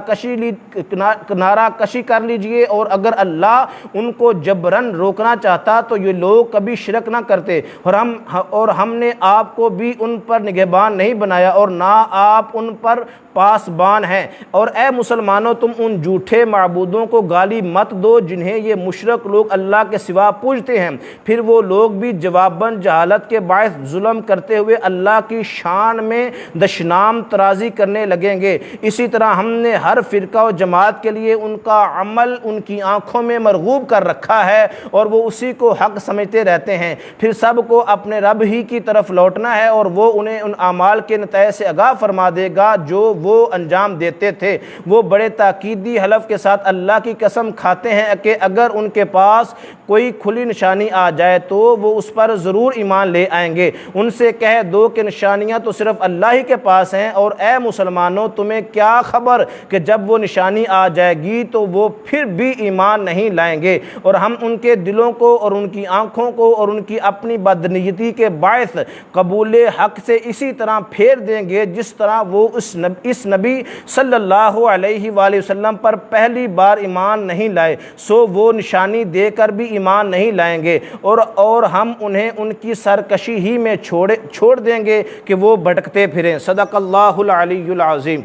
کشی کر لیجئے، اور اگر اللہ ان کو جبرن روکنا چاہتا تو یہ لوگ کبھی شرک نہ کرتے، اور ہم نے آپ کو بھی ان پر نگہبان نہیں بنایا، اور نہ آپ ان پر پاسبان ہیں۔ اور اے مسلمانوں، تم ان جھوٹے معبودوں کو گالی مت دو جنہیں یہ مشرک لوگ اللہ کے سوا پوجتے ہیں، پھر وہ لوگ بھی جواباً جہالت کے باعث ظلم کرتے ہوئے اللہ کی شان میں دشنام ترازی کرنے لگیں گے۔ اسی طرح ہم نے ہر فرقہ و جماعت کے لیے ان کا عمل ان کی آنکھوں میں مرغوب کر رکھا ہے، اور وہ اسی کو حق سمجھتے رہتے ہیں، پھر سب کو اپنے رب ہی کی طرف لوٹنا ہے، اور وہ انہیں ان اعمال کے نتائج سے آگاہ فرما دے گا جو وہ انجام دیتے تھے۔ وہ بڑے تاکیدی حلف کے ساتھ اللہ کی قسم کھاتے ہیں کہ اگر ان کے پاس کوئی کھلی نشانی آ جائے تو وہ اس پر ضرور ایمان لے آئیں گے۔ ان سے کہہ دو کہ نشانیاں تو صرف اللہ ہی کے پاس ہیں، اور اے مسلمانوں تمہیں کیا خبر کہ جب وہ نشانی آ جائے گی تو وہ پھر بھی ایمان نہیں لائیں گے، اور ہم ان کے دلوں کو اور ان کی آنکھوں کو اور ان کی اپنی بدنیتی کے باعث قبول حق سے اسی طرح پھیر دیں گے جس طرح وہ اس نبی صلی اللہ علیہ وآلہ وسلم پر پہلی بار ایمان نہیں لائے، سو وہ نشانی دے کر بھی ایمان نہیں لائیں گے، اور ہم انہیں ان کی سرکشی ہی میں چھوڑ دیں گے کہ وہ بھٹکتے پھریں۔ صدق اللہ العلی العظیم۔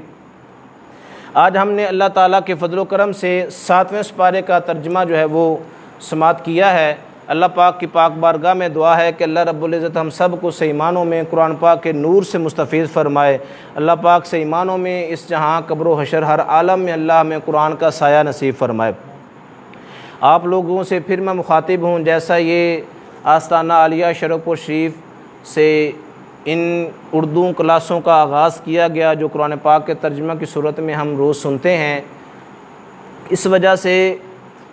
آج ہم نے اللہ تعالیٰ کے فضل و کرم سے 7ویں سپارے کا ترجمہ جو ہے وہ سماعت کیا ہے۔ اللہ پاک کی پاک بارگاہ میں دعا ہے کہ اللہ رب العزت ہم سب کو صحیح معنوں میں قرآن پاک کے نور سے مستفیض فرمائے۔ اللہ پاک صحیح معنوں میں اس جہاں قبر و حشر ہر عالم میں اللہ ہمیں قرآن کا سایہ نصیب فرمائے۔ آپ لوگوں سے پھر میں مخاطب ہوں، جیسا یہ آستانہ عالیہ شرف و شریف سے ان اردو کلاسوں کا آغاز کیا گیا جو قرآن پاک کے ترجمہ کی صورت میں ہم روز سنتے ہیں، اس وجہ سے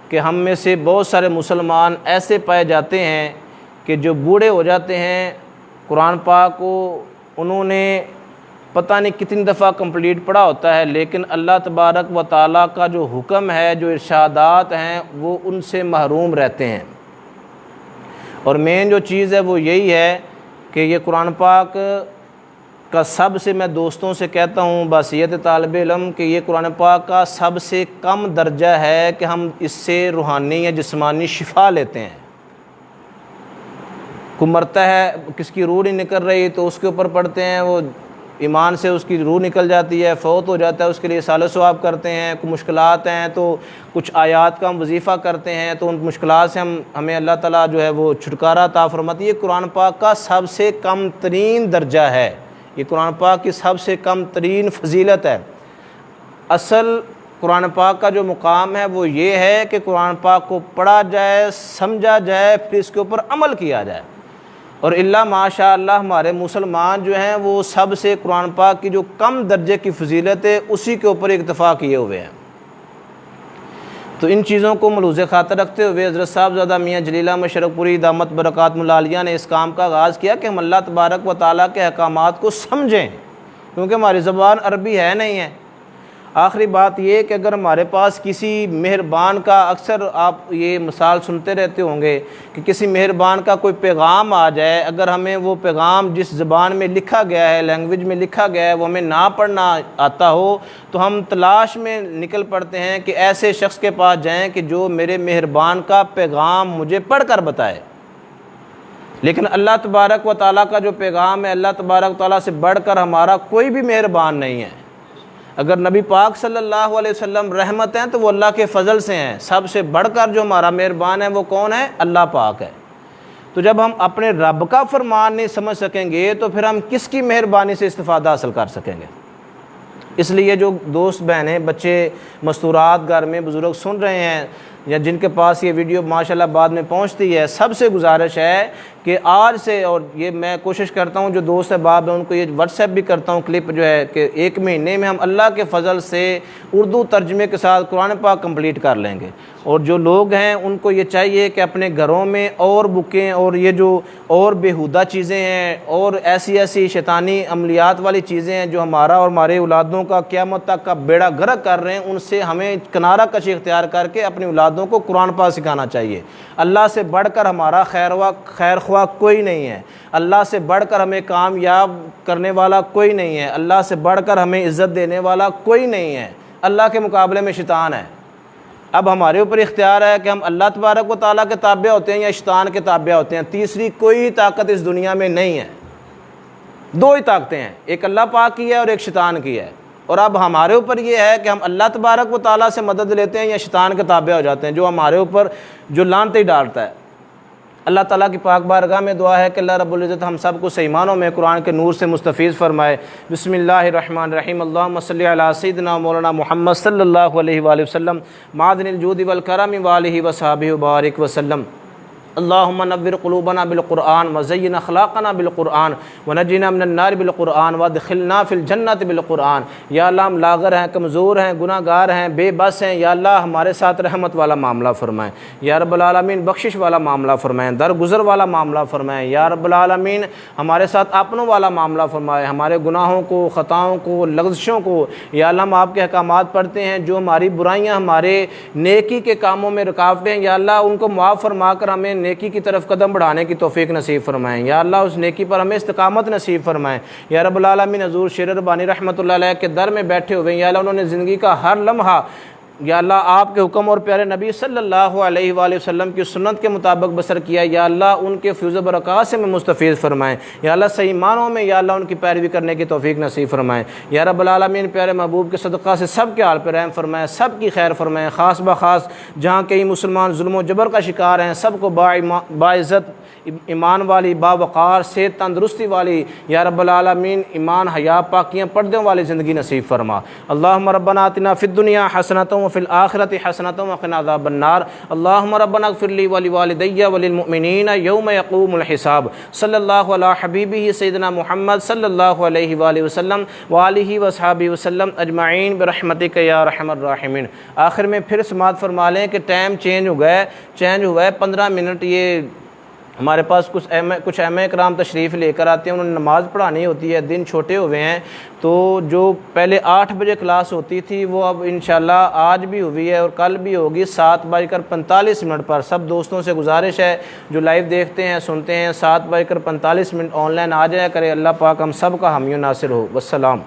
کہ ہم میں سے بہت سارے مسلمان ایسے پائے جاتے ہیں کہ جو بوڑھے ہو جاتے ہیں، قرآن پاک کو انہوں نے پتہ نہیں کتنی دفعہ کمپلیٹ پڑھا ہوتا ہے، لیکن اللہ تبارک و تعالیٰ کا جو حکم ہے، جو ارشادات ہیں، وہ ان سے محروم رہتے ہیں۔ اور مین جو چیز ہے وہ یہی ہے کہ یہ قرآن پاک کا سب سے میں دوستوں سے کہتا ہوں بحیثیت طالب علم کہ یہ قرآن پاک کا سب سے کم درجہ ہے کہ ہم اس سے روحانی یا جسمانی شفا لیتے ہیں۔ کوئی مرتا ہے، کس کی روح نہیں نکل رہی تو اس کے اوپر پڑھتے ہیں، وہ ایمان سے اس کی روح نکل جاتی ہے، فوت ہو جاتا ہے، اس کے لیے سال و ثواب کرتے ہیں۔ کوئی مشکلات ہیں تو کچھ آیات کا ہم وظیفہ کرتے ہیں تو ان مشکلات سے ہمیں اللہ تعالیٰ جو ہے وہ چھٹکارا عطا فرماتی ہے۔ یہ قرآن پاک کا سب سے کم ترین درجہ ہے، یہ قرآن پاک کی سب سے کم ترین فضیلت ہے۔ اصل قرآن پاک کا جو مقام ہے وہ یہ ہے کہ قرآن پاک کو پڑھا جائے، سمجھا جائے، پھر اس کے اوپر عمل کیا جائے۔ اور اللہ ماشاء اللہ ہمارے مسلمان جو ہیں وہ سب سے قرآن پاک کی جو کم درجے کی فضیلت ہے اسی کے اوپر اکتفا کیے ہوئے ہیں۔ تو ان چیزوں کو ملحوظ خاطر رکھتے ہوئے حضرت صاحبزادہ میاں جلیلہ مشرق پوری دامت برکات ملالیہ نے اس کام کا آغاز کیا کہ ہم اللہ تبارک و تعالیٰ کے احکامات کو سمجھیں، کیونکہ ہماری زبان عربی ہے نہیں ہے۔ آخری بات یہ کہ اگر ہمارے پاس کسی مہربان کا، اکثر آپ یہ مثال سنتے رہتے ہوں گے کہ کسی مہربان کا کوئی پیغام آ جائے، اگر ہمیں وہ پیغام جس زبان میں لکھا گیا ہے، لینگویج میں لکھا گیا ہے، وہ ہمیں نہ پڑھنا آتا ہو تو ہم تلاش میں نکل پڑتے ہیں کہ ایسے شخص کے پاس جائیں کہ جو میرے مہربان کا پیغام مجھے پڑھ کر بتائے۔ لیکن اللہ تبارک و تعالیٰ کا جو پیغام ہے، اللہ تبارک و تعالیٰ سے بڑھ کر ہمارا کوئی بھی مہربان نہیں ہے۔ اگر نبی پاک صلی اللہ علیہ وسلم رحمت ہیں تو وہ اللہ کے فضل سے ہیں، سب سے بڑھ کر جو ہمارا مہربان ہے وہ کون ہے؟ اللہ پاک ہے۔ تو جب ہم اپنے رب کا فرمان نہیں سمجھ سکیں گے تو پھر ہم کس کی مہربانی سے استفادہ حاصل کر سکیں گے؟ اس لیے جو دوست بہنیں، بچے مستورات گھر میں بزرگ سن رہے ہیں یا جن کے پاس یہ ویڈیو ماشاءاللہ بعد میں پہنچتی ہے، سب سے گزارش ہے کہ آج سے، اور یہ میں کوشش کرتا ہوں جو دوست احباب ہیں ان کو یہ واٹس ایپ بھی کرتا ہوں کلپ جو ہے کہ 1 مہینے میں ہم اللہ کے فضل سے اردو ترجمے کے ساتھ قرآن پاک کمپلیٹ کر لیں گے۔ اور جو لوگ ہیں ان کو یہ چاہیے کہ اپنے گھروں میں اور بکیں اور یہ جو اور بیہودہ چیزیں ہیں اور ایسی شیطانی عملیات والی چیزیں ہیں جو ہمارا اور ہمارے اولادوں کا قیامت تک کا بیڑا غرق کر رہے ہیں، ان سے ہمیں کنارہ کشی اختیار کر کے اپنی اولادوں کو قرآن پاک سکھانا چاہیے۔ اللہ سے بڑھ کر ہمارا خیر خواہ کوئی نہیں ہے، اللہ سے بڑھ کر ہمیں کامیاب کرنے والا کوئی نہیں ہے، اللہ سے بڑھ کر ہمیں عزت دینے والا کوئی نہیں ہے، اللہ کے مقابلے میں شیطان ہے۔ اب ہمارے اوپر اختیار ہے کہ ہم اللہ تبارک و تعالیٰ کے تابع ہوتے ہیں یا شیطان کے تابع ہوتے ہیں۔ تیسری کوئی طاقت اس دنیا میں نہیں ہے، 2 ہی طاقتیں ہیں، ایک اللہ پاک کی ہے اور ایک شیطان کی ہے۔ اور اب ہمارے اوپر یہ ہے کہ ہم اللہ تبارک و تعالیٰ سے مدد لیتے ہیں یا شیطان کے تابع ہو جاتے ہیں، جو ہمارے اوپر جو لعنتیں ڈالتا ہے۔ اللہ تعالیٰ کی پاک بارگاہ میں دعا ہے کہ اللہ رب العزت ہم سب کو صحیح معنوں میں قرآن کے نور سے مستفیض فرمائے۔ بسم اللہ الرحمن الرحیم، اللہم صلی علی سیدنا مولانا محمد صلی اللہ علیہ وآلہ وسلم، معدن الجود والکرم وآلہ وصحبہ وبارک وسلم۔ اللہم نور قلوبنا بالقرآن وزین اخلاقنا بالقرآن ونجنا من النار بالقرآن وادخلنا فی الجنت بالقرآن۔ یا اللہ ہم لاغر ہیں، کمزور ہیں، گناہ گار ہیں، بے بس ہیں، یا اللہ ہمارے ساتھ رحمت والا معاملہ فرمائیں، یا رب العالمین بخشش والا معاملہ فرمائیں، درگزر والا معاملہ فرمائیں، یا رب العالمین ہمارے ساتھ اپنوں والا معاملہ فرمائیں، ہمارے گناہوں کو، خطاؤں کو، لغزشوں کو، یا اللہ ہم آپ کے احکامات پڑھتے ہیں، جو ہماری برائیاں ہمارے نیکی کے کاموں میں رکاوٹیں ہیں، یا اللہ ان کو معاف فرما کر ہمیں نیکی کی طرف قدم بڑھانے کی توفیق نصیب فرمائیں، یا اللہ اس نیکی پر ہمیں استقامت نصیب فرمائیں، یا رب العالمین حضور شیر ربانی رحمۃ اللہ علیہ کے در میں بیٹھے ہوئے ہیں، یا اللہ انہوں نے زندگی کا ہر لمحہ یا اللہ آپ کے حکم اور پیارے نبی صلی اللہ علیہ وآلہ وسلم کی سنت کے مطابق بسر کیا، یا اللہ ان کے فیض و برکات سے میں مستفیض فرمائیں، یا اللہ صحیح معنوں میں یا اللہ ان کی پیروی کرنے کی توفیق نصیب فرمائیں، یا رب العالمین پیارے محبوب کے صدقہ سے سب کے حال پہ رحم فرمائیں، سب کی خیر فرمائیں، خاص بخاص جہاں کئی مسلمان ظلم و جبر کا شکار ہیں سب کو باعزت ایمان والی، باوقار، صحت تندرستی والی، یا رب العالمین ایمان حیا پاکیاں پردوں والی زندگی نصیب فرما۔ اللہم ربنا آتنا فی الدنیا حسنۃ وفی الآخرۃ حسنۃ وقنا عذاب النار۔ اللہم ربنا اغفر لی ولوالدی وللمؤمنین یوم یقوم الحساب۔ صلی اللہ علی حبیبہ سیدنا محمد صلی اللہ علیہ وآلہ وسلم وآلہ وصحبہ وسلم اجمعین برحمتک یا ارحم الراحمین۔ آخر میں پھر سماعت فرما لیں کہ ٹائم چینج ہوا ہے 15 منٹ یہ ہمارے پاس کچھ اہم کرام تشریف لے کر آتے ہیں، انہوں نے نماز پڑھانی ہوتی ہے، دن چھوٹے ہوئے ہیں، تو جو پہلے 8 بجے کلاس ہوتی تھی وہ اب انشاءاللہ آج بھی ہوئی ہے اور کل بھی ہوگی 7:45 پر۔ سب دوستوں سے گزارش ہے جو لائیو دیکھتے ہیں سنتے ہیں 7:45 آن لائن آ جایا کرے۔ اللہ پاک ہم سب کا حامی و ناصر ہو۔ والسلام۔